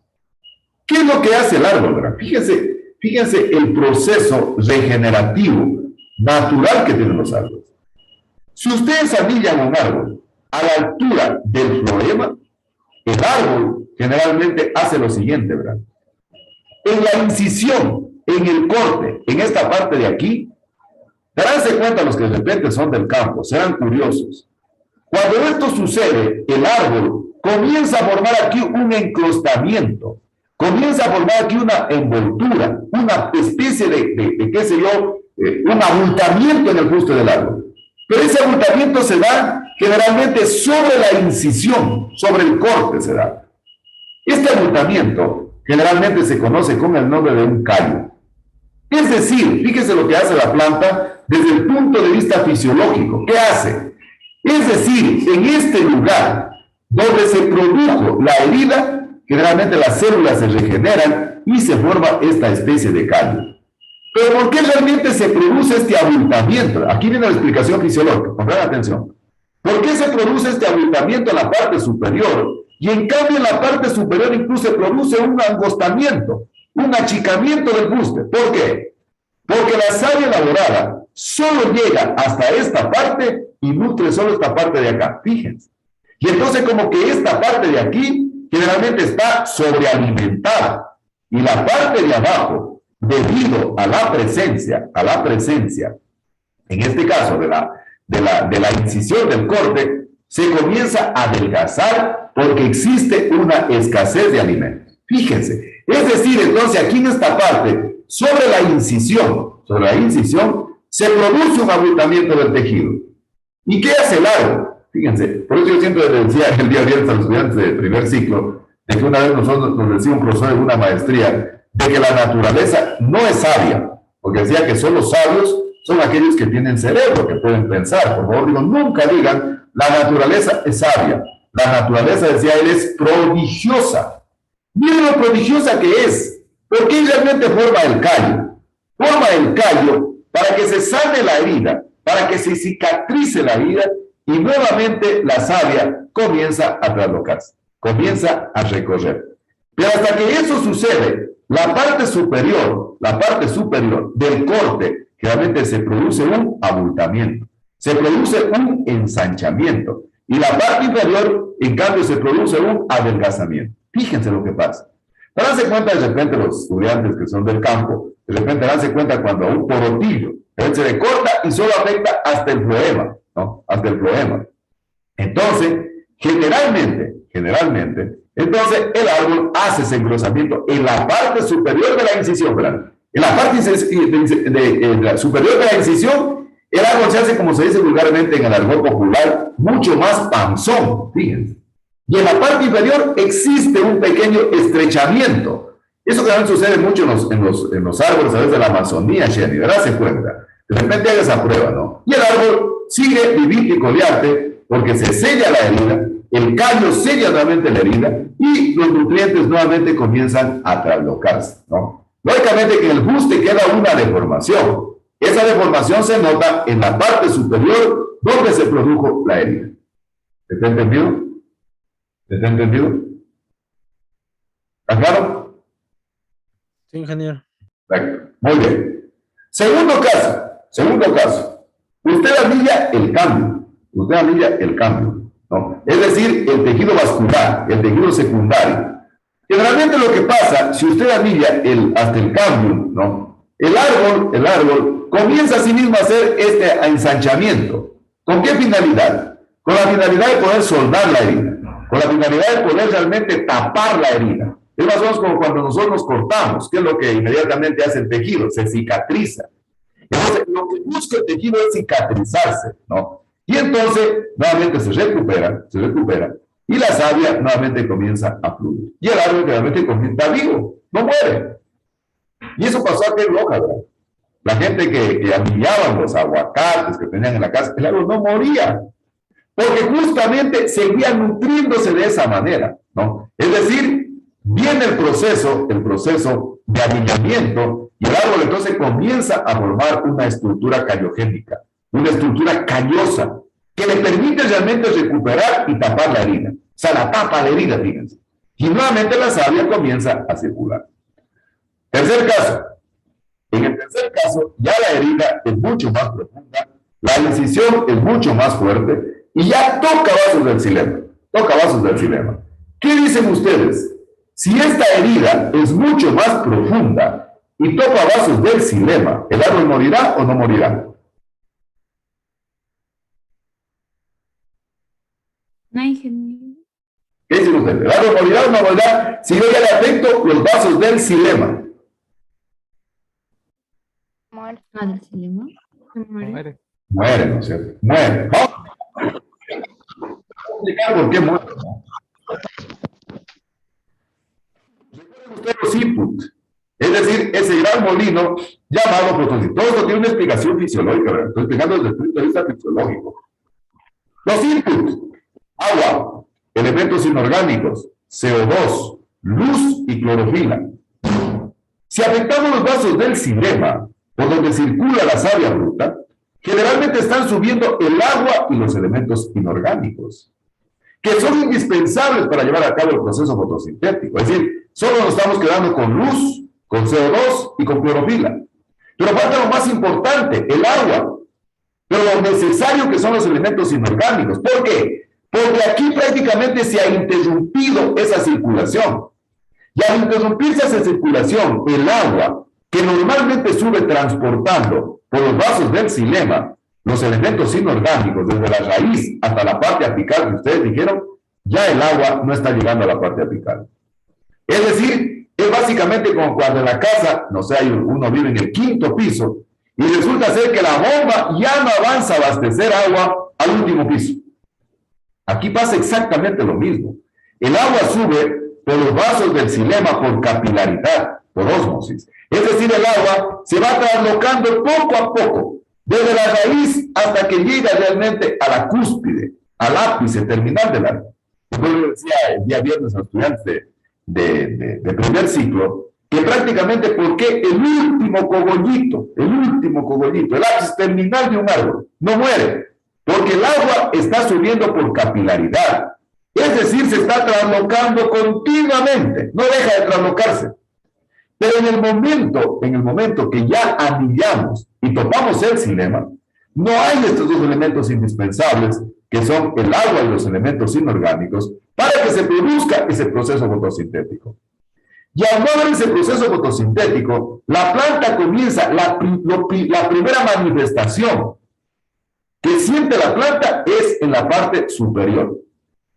¿Qué es lo que hace el árbol, verdad? Fíjense el proceso regenerativo natural que tienen los árboles. Si ustedes anillan un árbol a la altura del floema, el árbol generalmente hace lo siguiente, ¿verdad? En la incisión, en el corte, en esta parte de aquí, daránse cuenta los que de repente son del campo, serán curiosos. Cuando esto sucede, el árbol comienza a formar aquí un encrostamiento, comienza a formar aquí una envoltura, una especie de qué sé yo, un abultamiento en el fuste del árbol. Pero ese abultamiento se da generalmente sobre la incisión, sobre el corte se da. Este abultamiento generalmente se conoce con el nombre de un callo. Es decir, fíjese lo que hace la planta desde el punto de vista fisiológico. ¿Qué hace? Es decir, en este lugar donde se produjo la herida, generalmente las células se regeneran y se forma esta especie de callo. Pero ¿por qué realmente se produce este abultamiento? Aquí viene la explicación fisiológica, pongan atención. ¿Por qué se produce este abultamiento en la parte superior? Y en cambio en la parte superior incluso se produce un angostamiento, un achicamiento del fuste. ¿Por qué? Porque la savia elaborada solo llega hasta esta parte y nutre solo esta parte de acá. Fíjense. Y entonces como que esta parte de aquí generalmente está sobrealimentada. Y la parte de abajo, debido a la presencia, en este caso de la incisión del corte, se comienza a adelgazar porque existe una escasez de alimentos. Fíjense, es decir, entonces aquí en esta parte, sobre la incisión, se produce un abultamiento del tejido. ¿Y qué hace el árbol? Fíjense, por eso yo siempre les decía el día viernes a los estudiantes del primer ciclo, de que una vez nosotros nos decía un profesor en una maestría, de que la naturaleza no es sabia, porque decía que solo sabios son aquellos que tienen cerebro, que pueden pensar. Por favor, nunca digan, la naturaleza es sabia. La naturaleza, decía él, es prodigiosa. Miren lo prodigiosa que es. ¿Por qué realmente forma el callo? Forma el callo para que se sane la herida, para que se cicatrice la herida, y nuevamente la savia comienza a traslocarse, comienza a recorrer. Pero hasta que eso sucede, la parte superior del corte, generalmente se produce un abultamiento, se produce un ensanchamiento. Y la parte inferior, en cambio, se produce un adelgazamiento. Fíjense lo que pasa. Darse cuenta de repente los estudiantes que son del campo, de repente darse cuenta cuando a un porotillo se le corta y solo afecta hasta el floema, ¿no? Hasta el floema. Entonces, generalmente, entonces el árbol hace ese engrosamiento en la parte superior de la incisión, ¿verdad? En la parte superior de la incisión, el árbol se hace, como se dice vulgarmente en el argot popular, mucho más panzón, fíjense. Y en la parte inferior existe un pequeño estrechamiento. Eso también sucede mucho en los árboles, a veces de la Amazonía, Jenny, ¿verdad? Se cuenta. De repente haga esa prueba, ¿no? Y el árbol sigue vivito y coleante porque se sella la herida, el callo sella nuevamente la herida y los nutrientes nuevamente comienzan a traslocarse, ¿no? Lógicamente que en el buste queda una deformación. Esa deformación se nota en la parte superior donde se produjo la herida. ¿Está entendido? ¿Está entendido? ¿Está claro? Sí, ingeniero. Perfecto. Muy bien. Segundo caso. Usted anilla el cambio. ¿No? Es decir, el tejido vascular, el tejido secundario. Generalmente lo que pasa, si usted anilla hasta el cambio, ¿no? El árbol comienza a sí mismo a hacer este ensanchamiento. ¿Con qué finalidad? Con la finalidad de poder soldar la herida, con la finalidad de poder realmente tapar la herida. Es más o menos como cuando nosotros nos cortamos, que es lo que inmediatamente hace el tejido, se cicatriza. Entonces, lo que busca el tejido es cicatrizarse, ¿no? Y entonces, nuevamente se recupera, y la savia nuevamente comienza a fluir. Y el árbol realmente está vivo, no muere. Y eso pasó aquí en Loja, ¿verdad? La gente que anillaban los aguacates que tenían en la casa, el árbol no moría, porque justamente seguía nutriéndose de esa manera, ¿no? Es decir, viene el proceso de anillamiento, y el árbol entonces comienza a formar una estructura callogénica, una estructura callosa, que le permite realmente recuperar y tapar la herida. O sea, la tapa la herida, fíjense. Y nuevamente la savia comienza a circular. Tercer caso. En el tercer caso, ya la herida es mucho más profunda, la incisión es mucho más fuerte, y ya toca vasos del xilema. ¿Qué dicen ustedes? Si esta herida es mucho más profunda y toca vasos del xilema, ¿el árbol morirá o no morirá? No, ingeniero. ¿Qué dicen ustedes? ¿El árbol morirá o no morirá si yo ya le afecto los vasos del xilema? Muere. Ah, del xilema. Muere. Muere, ¿no es cierto? Muere. ¿No? Vamos a explicar por qué muere, ¿no? Recuerden ustedes los input, es decir, ese gran molino llamado fotosíntesis. Todo esto tiene una explicación fisiológica, ¿verdad? Estoy explicando desde el punto de vista fisiológico. Los inputs: agua, elementos inorgánicos, CO2, luz y clorofila. Si afectamos los vasos del xilema, por donde circula la savia bruta, generalmente están subiendo el agua y los elementos inorgánicos, que son indispensables para llevar a cabo el proceso fotosintético. Es decir, solo nos estamos quedando con luz, con CO2 y con clorofila. Pero falta lo más importante, el agua. Pero lo necesario que son los elementos inorgánicos. ¿Por qué? Porque aquí prácticamente se ha interrumpido esa circulación. Y al interrumpirse esa circulación, el agua, que normalmente sube transportando por los vasos del xilema los elementos inorgánicos desde la raíz hasta la parte apical que ustedes dijeron, ya el agua no está llegando a la parte apical. Es decir, es básicamente como cuando en la casa, no sé, uno vive en el 5º piso y resulta ser que la bomba ya no avanza a abastecer agua al último piso. Aquí pasa exactamente lo mismo. El agua sube por los vasos del xilema por capilaridad, por ósmosis. Es decir, el agua se va traslocando poco a poco, desde la raíz hasta que llega realmente a la cúspide, al ápice terminal del árbol. Yo le decía el día viernes a los estudiantes de primer ciclo, que prácticamente porque el último cogollito, el ápice terminal de un árbol, no muere, porque el agua está subiendo por capilaridad. Es decir, se está traslocando continuamente, no deja de traslocarse. Pero en el momento que ya anillamos y topamos el xilema, no hay estos dos elementos indispensables, que son el agua y los elementos inorgánicos, para que se produzca ese proceso fotosintético. Y al no haber ese proceso fotosintético, la planta comienza, la primera manifestación que siente la planta es en la parte superior.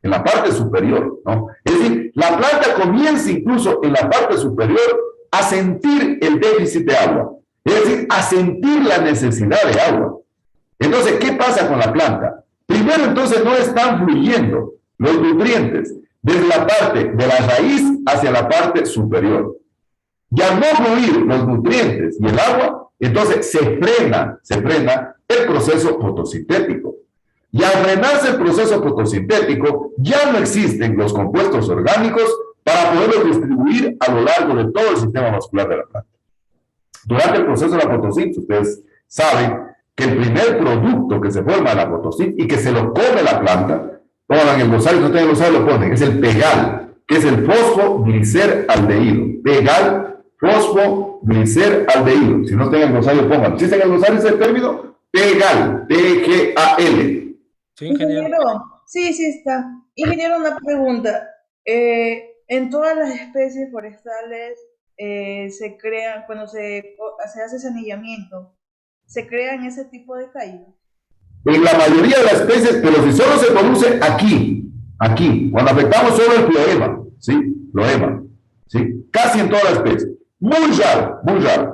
En la parte superior, ¿no? Es decir, la planta comienza incluso en la parte superior a sentir el déficit de agua. Es decir, a sentir la necesidad de agua. Entonces, ¿qué pasa con la planta? Primero, entonces, no están fluyendo los nutrientes desde la parte de la raíz hacia la parte superior. Y al no fluir los nutrientes y el agua, entonces se frena el proceso fotosintético. Y al frenarse el proceso fotosintético, ya no existen los compuestos orgánicos para poderlos distribuir a lo largo de todo el sistema vascular de la planta. Durante el proceso de la fotosíntesis, ustedes saben que el primer producto que se forma en la fotosíntesis y que se lo come la planta, pongan el glosario, no tienen el glosario, lo ponen, es el PEGAL, que es el fosfogliceraldehído. PEGAL, fosfogliceraldehído. Si no tienen el glosario, pónganlo. Si está en el glosario ese término, PEGAL, P-G-A-L. Sí, ingeniero. Sí, sí está. Ingeniero, una pregunta. En todas las especies forestales se crean, cuando se hace ese anillamiento, ¿se crean ese tipo de caídas? En la mayoría de las especies, pero si solo se produce aquí, cuando afectamos solo el floema, ¿sí? Floema, ¿sí? Casi en todas las especies. Muy raro,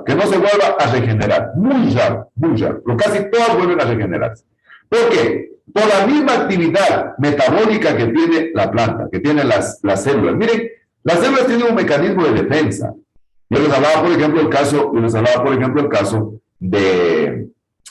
que no se vuelva a regenerar. Muy raro, pero casi todas vuelven a regenerarse. ¿Por qué? Por la misma actividad metabólica que tiene la planta, que tienen las células. Miren, las células tienen un mecanismo de defensa. Yo les hablaba, por ejemplo, el caso de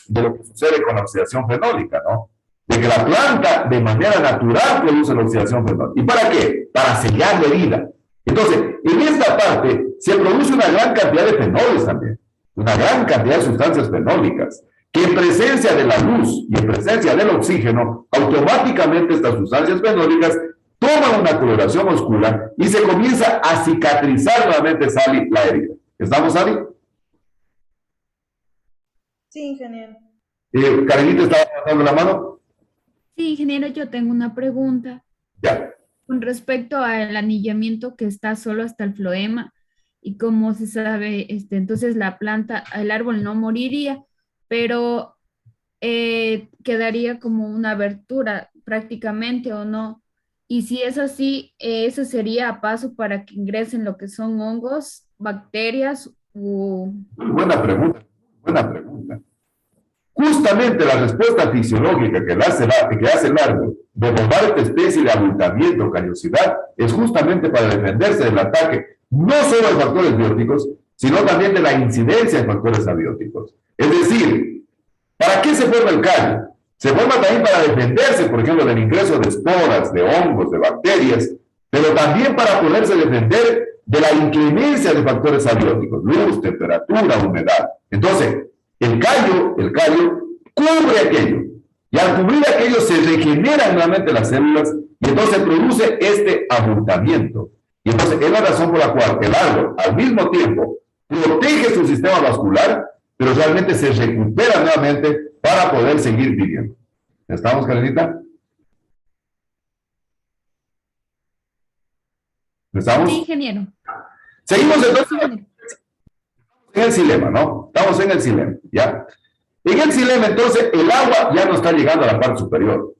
lo que sucede con la oxidación fenólica, ¿no? De que la planta de manera natural produce la oxidación fenólica. ¿Y para qué? Para sellar la herida. Entonces, en esta parte se produce una gran cantidad de fenoles también, una gran cantidad de sustancias fenólicas, que en presencia de la luz y en presencia del oxígeno, automáticamente estas sustancias fenólicas toman una coloración oscura y se comienza a cicatrizar nuevamente, Sally, la herida. ¿Estamos, Sally? Sí, ingeniero. Karenita, ¿estaba levantando la mano? Sí, ingeniero, yo tengo una pregunta. Ya. Con respecto al anillamiento que está solo hasta el floema, y como se sabe, entonces la planta, el árbol no moriría, pero quedaría como una abertura prácticamente, ¿o no? Y si es así, eso sería a paso para que ingresen lo que son hongos, bacterias o... Buena pregunta. Justamente la respuesta fisiológica que hace el árbol de formar esta especie de abultamiento o callosidad es justamente para defenderse del ataque no solo de factores bióticos, sino también de la incidencia de factores abióticos. Es decir, ¿para qué se forma el callo? Se forma también para defenderse, por ejemplo, del ingreso de esporas, de hongos, de bacterias, pero también para poderse defender de la inclemencia de factores abióticos, luz, temperatura, humedad. Entonces, el callo cubre aquello, y al cubrir aquello se regeneran nuevamente las células, y entonces produce este abultamiento. Y entonces es la razón por la cual el árbol, al mismo tiempo, protege su sistema vascular, pero realmente se recupera nuevamente para poder seguir viviendo. ¿Estamos, Karenita? ¿Estamos? Sí, ingeniero. Seguimos entonces en el xilema, ¿no? Estamos en el xilema, ¿ya? En el xilema, entonces, el agua ya no está llegando a la parte superior.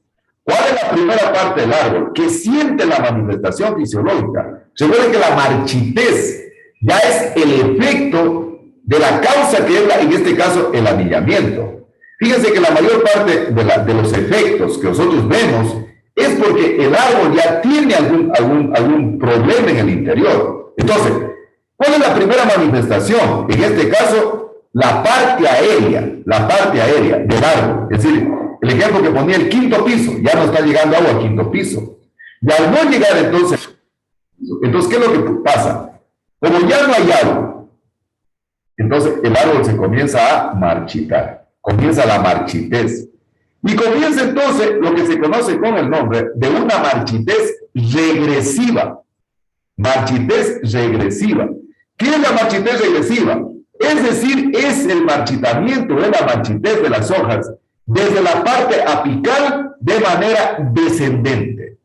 ¿Cuál es la primera parte del árbol que siente la manifestación fisiológica? Recuerden que la marchitez ya es el efecto de la causa que es, en este caso, el anillamiento. Fíjense que la mayor parte de los efectos que nosotros vemos es porque el árbol ya tiene algún problema en el interior. Entonces, ¿cuál es la primera manifestación? En este caso, la parte aérea del árbol. Es decir, el ejemplo que ponía el quinto piso, ya no está llegando agua al quinto piso. Y al no llegar entonces, ¿qué es lo que pasa? Como ya no hay agua, entonces el árbol se comienza a marchitar, comienza la marchitez. Y comienza entonces lo que se conoce con el nombre de una marchitez regresiva. Marchitez regresiva. ¿Qué es la marchitez regresiva? Es decir, es el marchitamiento de la marchitez de las hojas desde la parte apical de manera descendente.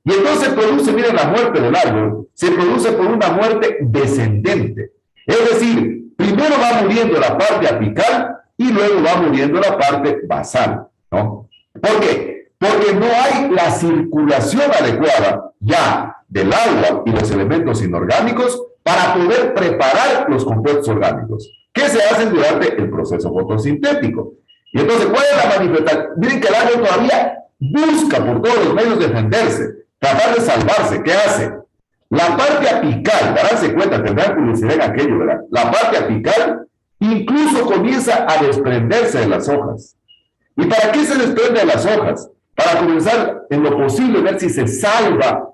Y entonces produce, miren, la muerte del árbol, se produce por una muerte descendente. Es decir, primero va muriendo la parte apical y luego va muriendo la parte basal, ¿no? ¿Por qué? Porque no hay la circulación adecuada ya del agua y los elementos inorgánicos para poder preparar los compuestos orgánicos que se hacen durante el proceso fotosintético. Y entonces, ¿cuál es la manifestación? Miren que el árbol todavía busca por todos los medios defenderse, tratar de salvarse. ¿Qué hace? La parte apical, daránse cuenta, tendrán curiosidad en aquello, ¿verdad? La parte apical incluso comienza a desprenderse de las hojas. ¿Y para qué se desprende de las hojas? Para comenzar en lo posible ver si se salva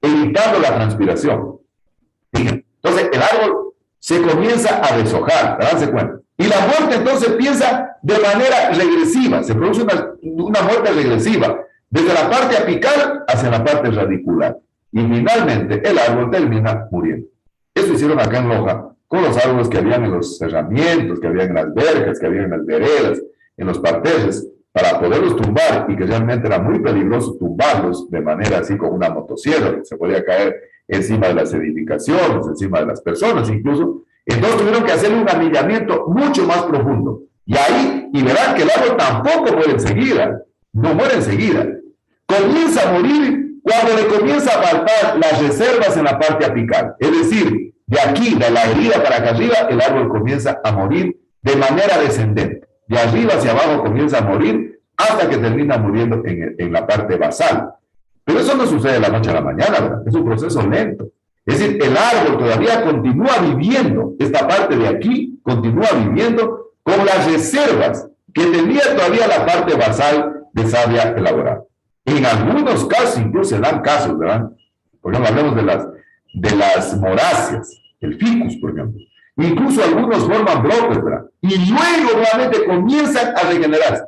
evitando la transpiración. Fíjense. Entonces el árbol se comienza a deshojar, daránse cuenta. Y la muerte entonces empieza de manera regresiva, se produce una muerte regresiva, desde la parte apical hacia la parte radicular. Y finalmente el árbol termina muriendo. Eso hicieron acá en Loja, con los árboles que habían en los cerramientos, que habían en las verjas, que habían en las veredas, en los parterres, para poderlos tumbar, y que realmente era muy peligroso tumbarlos de manera así con una motosierra, que se podía caer encima de las edificaciones, encima de las personas incluso. Entonces tuvieron que hacer un anillamiento mucho más profundo. Y ahí, y verán que el árbol tampoco muere enseguida, no muere enseguida. Comienza a morir cuando le comienza a faltar las reservas en la parte apical. Es decir, de aquí, de la herida para acá arriba, el árbol comienza a morir de manera descendente. De arriba hacia abajo comienza a morir hasta que termina muriendo en la parte basal. Pero eso no sucede de la noche a la mañana, ¿verdad? Es un proceso lento. Es decir, el árbol todavía continúa viviendo, esta parte de aquí continúa viviendo con las reservas que tenía todavía la parte basal de savia elaborada. En algunos casos, incluso se dan casos, ¿verdad? Por ejemplo, hablamos de las moráceas, el ficus, por ejemplo. Incluso algunos forman brotes, ¿verdad? Y luego nuevamente comienzan a regenerarse.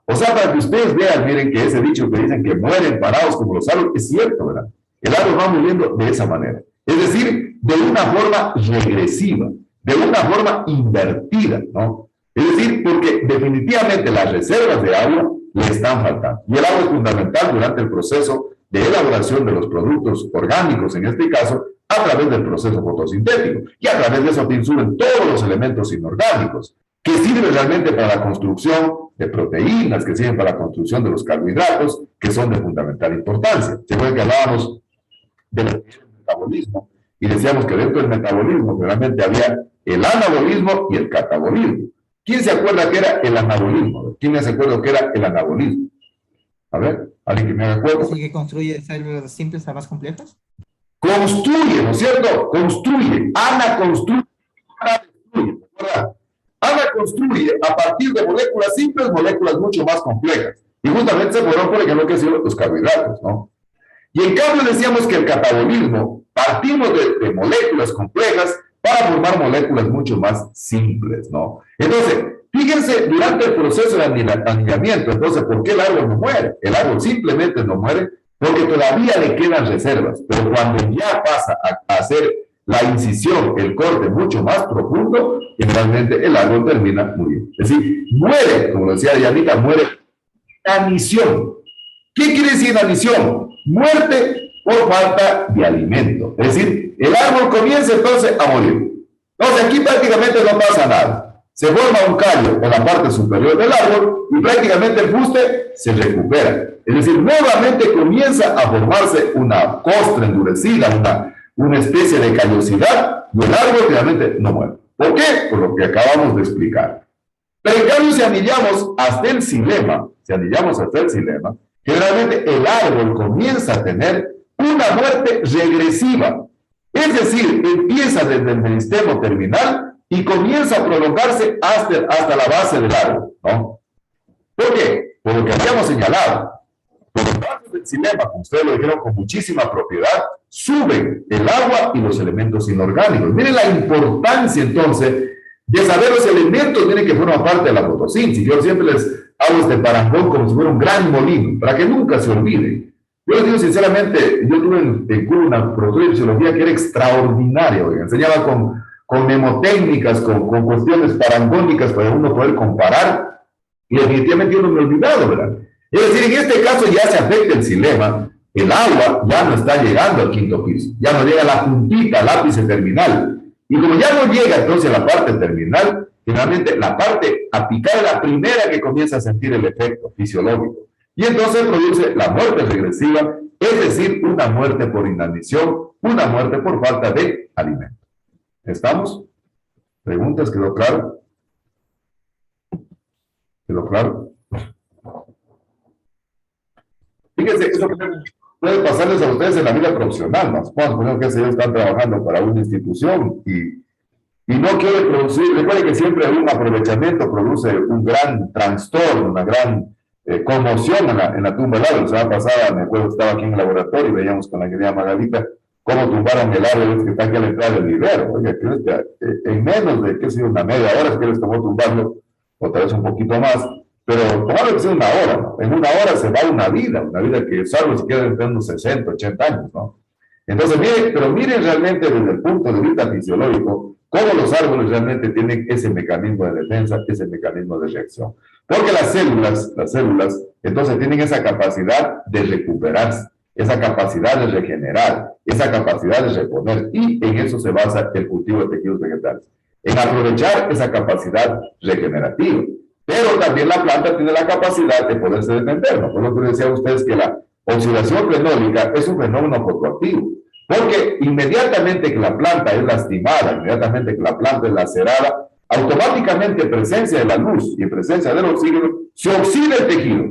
O sea, para que ustedes vean, miren que ese dicho que dicen que mueren parados como los árboles, es cierto, ¿verdad? El árbol va muriendo de esa manera. Es decir, de una forma regresiva, de una forma invertida, ¿no? Es decir, porque definitivamente las reservas de agua le están faltando. Y el agua es fundamental durante el proceso de elaboración de los productos orgánicos, en este caso, a través del proceso fotosintético. Y a través de eso te suben todos los elementos inorgánicos, que sirven realmente para la construcción de proteínas, que sirven para la construcción de los carbohidratos, que son de fundamental importancia. Se acuerdan que hablábamos del metabolismo, y decíamos que dentro del metabolismo realmente había el anabolismo y el catabolismo. ¿Quién se acuerda que era el anabolismo? ¿Quién se acuerda que era el anabolismo? A ver, alguien que me haga acuerdo. ¿Así que construye células simples a más complejas? Construye, ¿no es cierto? Construye. Ana construye. Ana destruye, ¿verdad? Ana construye a partir de moléculas simples, moléculas mucho más complejas. Y justamente se fueron, por ejemplo, que han sido los carbohidratos, ¿no? Y en cambio decíamos que el catabolismo, partimos de moléculas complejas para formar moléculas mucho más simples, ¿no? Entonces, fíjense, durante el proceso de anillamiento, entonces, ¿por qué el árbol no muere? El árbol simplemente no muere porque todavía le quedan reservas, pero cuando ya pasa a hacer la incisión, el corte mucho más profundo, generalmente el árbol termina muriendo. Es decir, muere, como decía Yanita, muere inanición. ¿Qué quiere decir inanición? Muerte por falta de alimento. Es decir, el árbol comienza entonces a morir. Entonces aquí prácticamente no pasa nada. Se forma un callo en la parte superior del árbol y prácticamente el fuste se recupera. Es decir, nuevamente comienza a formarse una costra endurecida, una especie de callosidad, y el árbol realmente no muere. ¿Por qué? Por lo que acabamos de explicar. Pero en cambio, si anillamos hasta el xilema, generalmente el árbol comienza a tener una muerte regresiva. Es decir, empieza desde el meristemo terminal y comienza a prolongarse hasta la base del árbol, ¿no? ¿Por qué? Por lo que habíamos señalado. Por los brazos del xilema, como ustedes lo dijeron con muchísima propiedad, suben el agua y los elementos inorgánicos. Miren la importancia entonces de saber los elementos, miren, que forman parte de la fotosíntesis. Yo siempre les hablo este parangón como si fuera un gran molino, para que nunca se olviden. Yo les digo sinceramente, yo tuve en Cuba una profesora de fisiología que era extraordinaria, oiga, enseñaba con mnemotécnicas, con cuestiones parangónicas para uno poder comparar Y definitivamente yo no me he olvidado, ¿verdad? Es decir, en este caso ya se afecta el xilema, el agua ya no está llegando al quinto piso, ya no llega la puntita, al ápice terminal. Y como ya no llega entonces a la parte terminal, finalmente la parte apical es la primera que comienza a sentir el efecto fisiológico. Y entonces produce la muerte regresiva, es decir, una muerte por inanición, una muerte por falta de alimento. ¿Estamos? ¿Preguntas? ¿Quedó claro? ¿Quedó claro? Fíjense, eso puede pasarles a ustedes en la vida profesional, ¿no? Supongamos que ellos están trabajando para una institución y no quiere producir, recuerden que siempre un aprovechamiento produce un gran trastorno, una gran conmoción en la tumba del árbol. La semana pasada, me acuerdo, estaba aquí en el laboratorio y veíamos con la querida Margarita cómo tumbaron el árbol que está aquí a la entrada del vivero. Oiga, en menos de, qué sé yo, una media hora es que les tomó tumbarlo, o tal vez un poquito más, pero tomar que sea una hora, ¿no? En una hora se va una vida que salvo si queda entre unos 60, 80 años, ¿no? Entonces, miren realmente desde el punto de vista fisiológico, cómo los árboles realmente tienen ese mecanismo de defensa, ese mecanismo de reacción. Porque las células, entonces tienen esa capacidad de recuperarse, esa capacidad de regenerar, esa capacidad de reponer, y en eso se basa el cultivo de tejidos vegetales, en aprovechar esa capacidad regenerativa. Pero también la planta tiene la capacidad de poderse defender, ¿no? Por lo que les decía a ustedes que la oxidación fenólica es un fenómeno fotoactivo, porque inmediatamente que la planta es lastimada, inmediatamente que la planta es lacerada, automáticamente en presencia de la luz y en presencia del oxígeno, se oxida el tejido.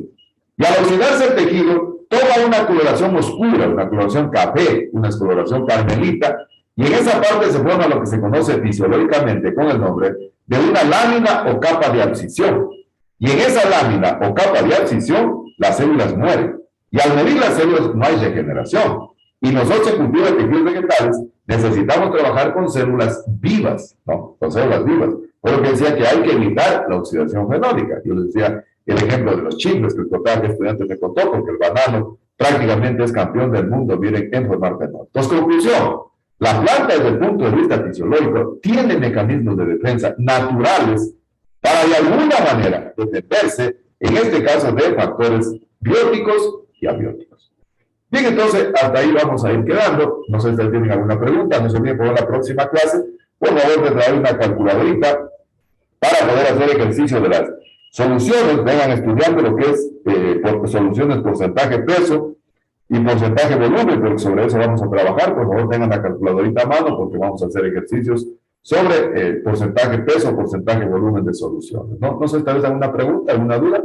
Y al oxidarse el tejido, toma una coloración oscura, una coloración café, una coloración carmelita, y en esa parte se forma lo que se conoce fisiológicamente con el nombre de una lámina o capa de abscisión. Y en esa lámina o capa de abscisión, las células mueren. Y al morir las células no hay regeneración. Y nosotros en cultivo de tejidos vegetales necesitamos trabajar con células vivas, ¿no? Con células vivas. Por lo que decía que hay que evitar la oxidación fenólica. Yo les decía el ejemplo de los chifles que el contable estudiante me contó, porque el banano prácticamente es campeón del mundo, miren, en formar fenol. Entonces, conclusión, la planta desde el punto de vista fisiológico tiene mecanismos de defensa naturales para de alguna manera defenderse, en este caso de factores bióticos y abióticos. Bien, entonces, hasta ahí vamos a ir quedando. No sé si ustedes tienen alguna pregunta, no se olviden por la próxima clase, por favor, de traer una calculadorita para poder hacer ejercicio de las soluciones. Vengan estudiando lo que es soluciones porcentaje peso y porcentaje volumen, porque sobre eso vamos a trabajar. Por favor, tengan la calculadorita a mano, porque vamos a hacer ejercicios sobre porcentaje peso, porcentaje volumen de soluciones. No sé, tal vez alguna pregunta, alguna duda.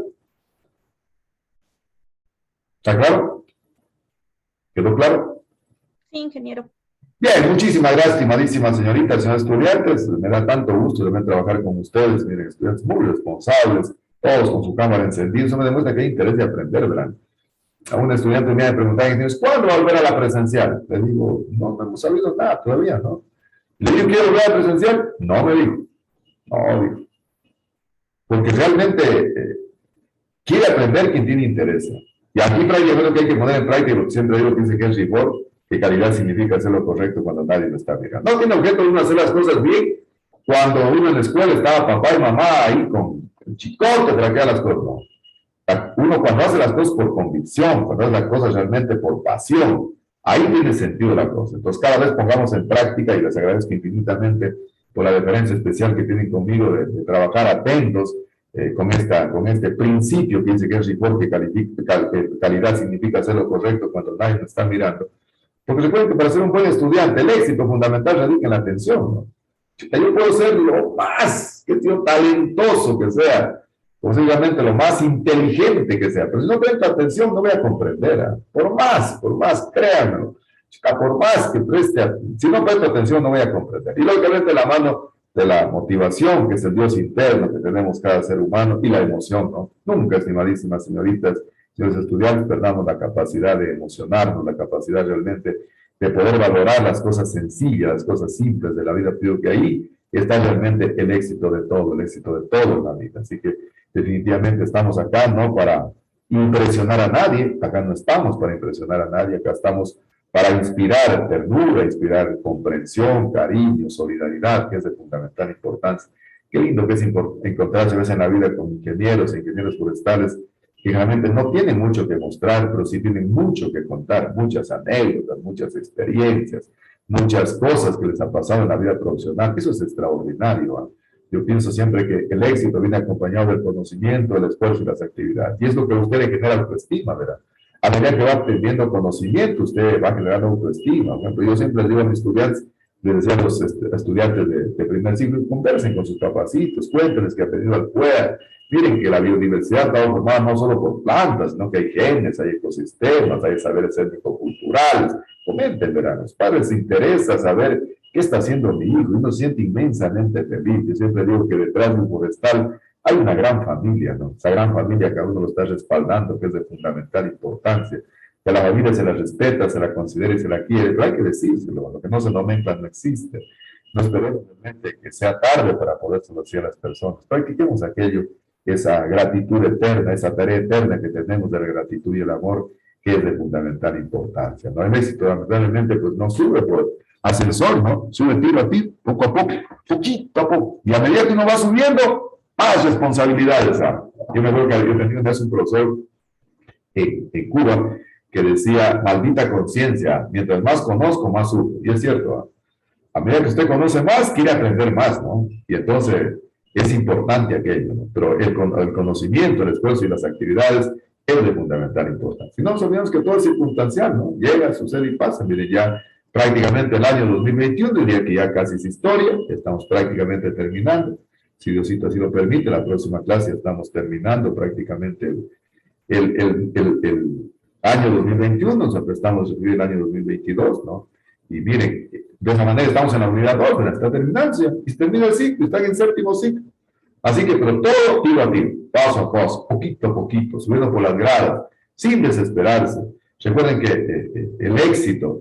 ¿Está claro? ¿Quedó claro? Sí, ingeniero. Bien, muchísimas gracias, estimadísimas señoritas, señores estudiantes. Me da tanto gusto también trabajar con ustedes. Miren, estudiantes muy responsables, todos con su cámara encendida. Eso me demuestra que hay interés de aprender, ¿verdad? A un estudiante me preguntaba, ¿cuándo va a volver a la presencial? Le digo, no hemos sabido nada todavía, ¿no? Le digo, ¿quiero volver a la presencial? No, me dijo. No, dijo. Porque realmente quiere aprender quien tiene interés. Y aquí prácticamente que hay que poner en práctica lo que siempre digo que dice Henry Ford, que calidad significa hacer lo correcto cuando nadie lo está mirando. No tiene objeto uno hacer las cosas bien cuando uno en la escuela estaba papá y mamá ahí con el chicote para que haga las cosas. No. Uno cuando hace las cosas por convicción, cuando hace las cosas realmente por pasión, ahí tiene sentido la cosa. Entonces cada vez pongamos en práctica, y les agradezco infinitamente por la deferencia especial que tienen conmigo de trabajar atentos con este principio que dice que es Ford, que calidad significa hacer lo correcto cuando nadie nos está mirando. Porque recuerden que para ser un buen estudiante, el éxito fundamental radica en la atención, ¿no? Yo puedo ser lo más talentoso que sea, posiblemente lo más inteligente que sea, pero si no presto atención no voy a comprender, ¿eh? Por más, créanmelo, por más que preste, si no presto atención no voy a comprender. Y lógicamente la mano de la motivación, que es el Dios interno que tenemos cada ser humano, y la emoción, ¿no? Nunca, estimadísimas señoritas, señores estudiantes, perdamos la capacidad de emocionarnos, la capacidad realmente de poder valorar las cosas sencillas, las cosas simples de la vida. Pido que ahí está realmente el éxito de todo en la vida. Así que definitivamente estamos acá no para impresionar a nadie, acá no estamos para impresionar a nadie, acá estamos para inspirar ternura, inspirar comprensión, cariño, solidaridad, que es de fundamental importancia Qué lindo que es encontrarse a veces en la vida con ingenieros e ingenieros forestales que realmente no tienen mucho que mostrar, pero sí tienen mucho que contar, muchas anécdotas, muchas experiencias, muchas cosas que les ha pasado en la vida profesional. Eso es extraordinario. ¿Ah? Yo pienso siempre que el éxito viene acompañado del conocimiento, del esfuerzo y las actividades. Y es lo que a usted le genera autoestima, ¿verdad? A medida que va aprendiendo conocimiento, usted va generando autoestima. Por ejemplo, yo siempre digo a mis estudiantes, les decía a los estudiantes de primer ciclo, conversen con sus papacitos, cuéntenles que han aprendido al fuera. Miren que la biodiversidad está formada no solo por plantas, sino que hay genes, hay ecosistemas, hay saberes étnico-culturales. Comenten, verán, a los padres les interesa saber qué está haciendo mi hijo, y uno se siente inmensamente feliz. Yo siempre digo que detrás de un forestal hay una gran familia, ¿no? Esa gran familia cada uno lo está respaldando, que es de fundamental importancia. Que a la familia se la respeta, se la considera y se la quiere, pero hay que decírselo, lo que no se nomenta no existe. No esperemos realmente que sea tarde para poder decir a las personas. Practiquemos aquello, esa gratitud eterna, esa tarea eterna que tenemos de la gratitud y el amor, que es de fundamental importancia, ¿no? El éxito, lamentablemente, pues no sube por ascensor, ¿no? Sube tiro a tiro, poco a poco, poquito a poco. Y a medida que uno va subiendo, más responsabilidades. ¿Ah? Yo me acuerdo que yo tenía un profesor en Cuba que decía, maldita conciencia, mientras más conozco, más sufro. Y es cierto, ¿ah? A medida que usted conoce más, quiere aprender más, ¿no? Y entonces es importante aquello, ¿no? Pero el conocimiento, el esfuerzo y las actividades es de fundamental importancia. Si no, nos olvidamos que todo es circunstancial, ¿no? Llega, sucede y pasa. Mire, ya prácticamente el año 2021, diría que ya casi es historia, estamos prácticamente terminando. Si Diosito así lo permite, la próxima clase estamos terminando prácticamente el año 2021, nos aprestamos a recibir el año 2022, ¿no? Y miren, de esa manera estamos en la unidad 2, ¿verdad? Está terminando, y termina el ciclo, están en séptimo ciclo. Así que, pero todo tiro a tiro, paso a paso, poquito a poquito, subiendo por las gradas, sin desesperarse. Recuerden que el éxito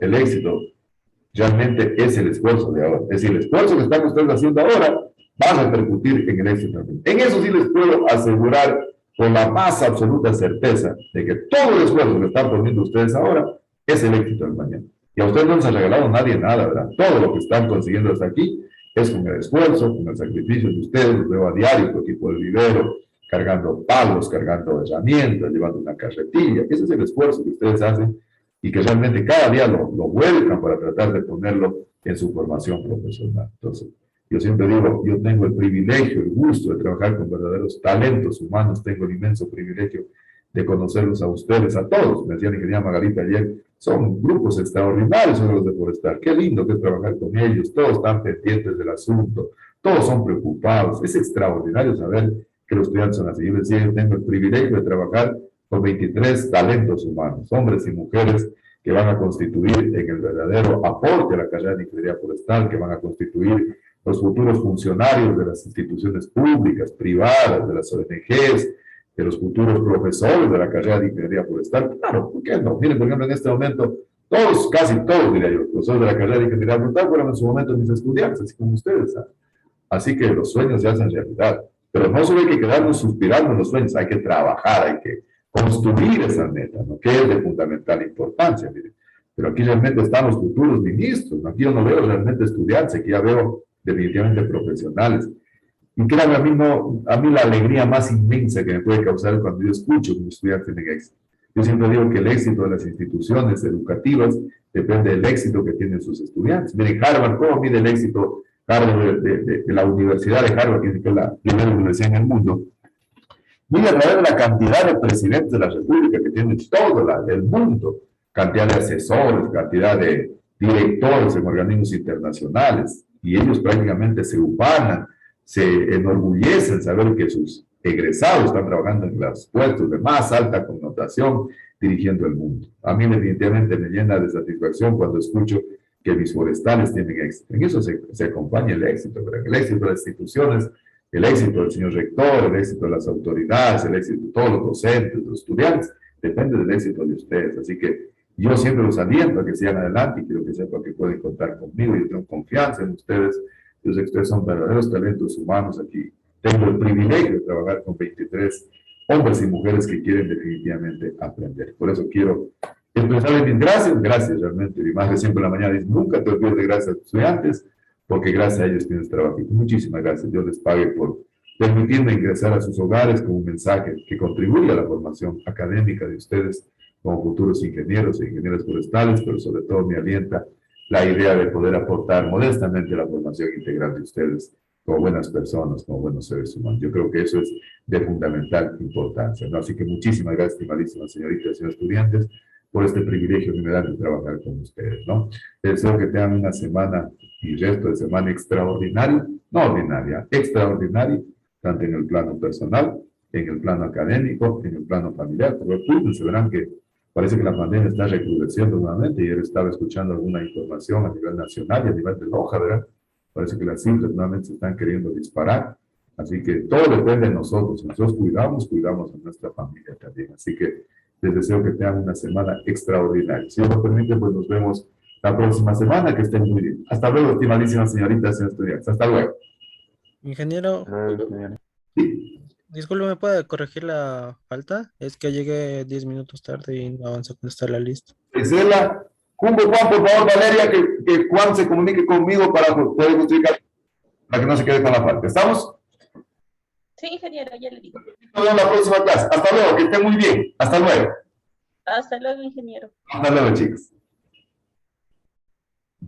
realmente es el esfuerzo de ahora. Es decir, el esfuerzo que están ustedes haciendo ahora va a repercutir en el éxito. En eso sí les puedo asegurar con la más absoluta certeza de que todo el esfuerzo que están poniendo ustedes ahora es el éxito del mañana. Y a ustedes no les ha regalado nadie nada, ¿verdad? Todo lo que están consiguiendo hasta aquí es con el esfuerzo, con el sacrificio de ustedes. Los veo a diario, tu equipo de vivero, cargando palos, cargando herramientas, llevando una carretilla. Ese es el esfuerzo que ustedes hacen y que realmente cada día lo vuelcan para tratar de ponerlo en su formación profesional. Entonces, yo siempre digo, yo tengo el privilegio, el gusto de trabajar con verdaderos talentos humanos, tengo el inmenso privilegio de conocerlos a ustedes, a todos. Me decía la ingeniera Margarita ayer, son grupos extraordinarios, son los de Forestal. Qué lindo que es trabajar con ellos, todos están pendientes del asunto, todos son preocupados. Es extraordinario saber que los estudiantes son así. Yo decía, yo tengo el privilegio de trabajar con 23 talentos humanos, hombres y mujeres que van a constituir en el verdadero aporte a la carrera de ingeniería forestal, que van a constituir los futuros funcionarios de las instituciones públicas, privadas, de las ONGs, de los futuros profesores de la carrera de ingeniería forestal. Claro, ¿por qué no? Miren, por ejemplo, en este momento, todos, casi todos, diría yo, los profesores de la carrera de ingeniería forestal fueron en su momento mis estudiantes, así como ustedes. ¿Ah? Así que los sueños se hacen realidad. Pero no solo hay que quedarnos suspirando en los sueños, hay que trabajar, hay que construir esa meta, ¿no? Que es de fundamental importancia, miren. Pero aquí realmente están los futuros ministros, ¿no? Aquí yo no veo realmente estudiantes, aquí ya veo definitivamente profesionales. Y créanme, a mí la alegría más inmensa que me puede causar cuando yo escucho que un estudiante tenga éxito. Yo siempre digo que el éxito de las instituciones educativas depende del éxito que tienen sus estudiantes. Miren, Harvard, ¿cómo mide el éxito Harvard de la Universidad de Harvard, que es la primera universidad en el mundo? Mide a través de la cantidad de presidentes de la República que tiene todo el mundo, cantidad de asesores, cantidad de directores en organismos internacionales, y ellos prácticamente se ufanan, se enorgullecen saber que sus egresados están trabajando en los puestos de más alta connotación dirigiendo el mundo. A mí definitivamente me llena de satisfacción cuando escucho que mis forestales tienen éxito. En eso se acompaña el éxito, ¿verdad? El éxito de las instituciones, el éxito del señor rector, el éxito de las autoridades, el éxito de todos los docentes, los estudiantes, depende del éxito de ustedes. Así que yo siempre los aliento a que sigan adelante y quiero que sepan que pueden contar conmigo. Yo tengo confianza en ustedes. Yo sé que ustedes son verdaderos talentos humanos aquí. Tengo el privilegio de trabajar con 23 hombres y mujeres que quieren definitivamente aprender. Por eso quiero expresarles mis gracias realmente. Mi madre siempre en la mañana dice, nunca te olvides de gracias a tus estudiantes, porque gracias a ellos tienes trabajo. Muchísimas gracias. Dios les pague por permitirme ingresar a sus hogares con un mensaje que contribuye a la formación académica de ustedes como futuros ingenieros e ingenieros forestales, pero sobre todo me alienta la idea de poder aportar modestamente la formación integral de ustedes como buenas personas, como buenos seres humanos. Yo creo que eso es de fundamental importancia, ¿no? Así que muchísimas gracias, estimadísimas señoritas y señores estudiantes, por este privilegio que me dan de trabajar con ustedes, ¿no? Deseo que tengan una semana y resto de semana extraordinaria, no ordinaria, extraordinaria, tanto en el plano personal, en el plano académico, en el plano familiar. Pero se verán que parece que la pandemia está recrudeciendo nuevamente. Ayer estaba escuchando alguna información a nivel nacional y a nivel de Loja, ¿verdad? Parece que las cifras nuevamente se están queriendo disparar. Así que todo depende de nosotros. Si nosotros cuidamos a nuestra familia también. Así que les deseo que tengan una semana extraordinaria. Si Dios lo permite, pues nos vemos la próxima semana. Que estén muy bien. Hasta luego, estimadísimas señoritas y señores estudiantes. Hasta luego. Ingeniero, Sí. disculpe, ¿me puede corregir la falta? Es que llegué 10 minutos tarde y no avanzó con esta la lista. Gisela, Jumbo, Juan, por favor, Valeria, que Juan se comunique conmigo para poder justificar, para que no se quede con la falta. ¿Estamos? Sí, ingeniero, ya le digo. Nos vemos en la próxima clase. Hasta luego, que estén muy bien. Hasta luego. Hasta luego, ingeniero. Hasta luego, chicos.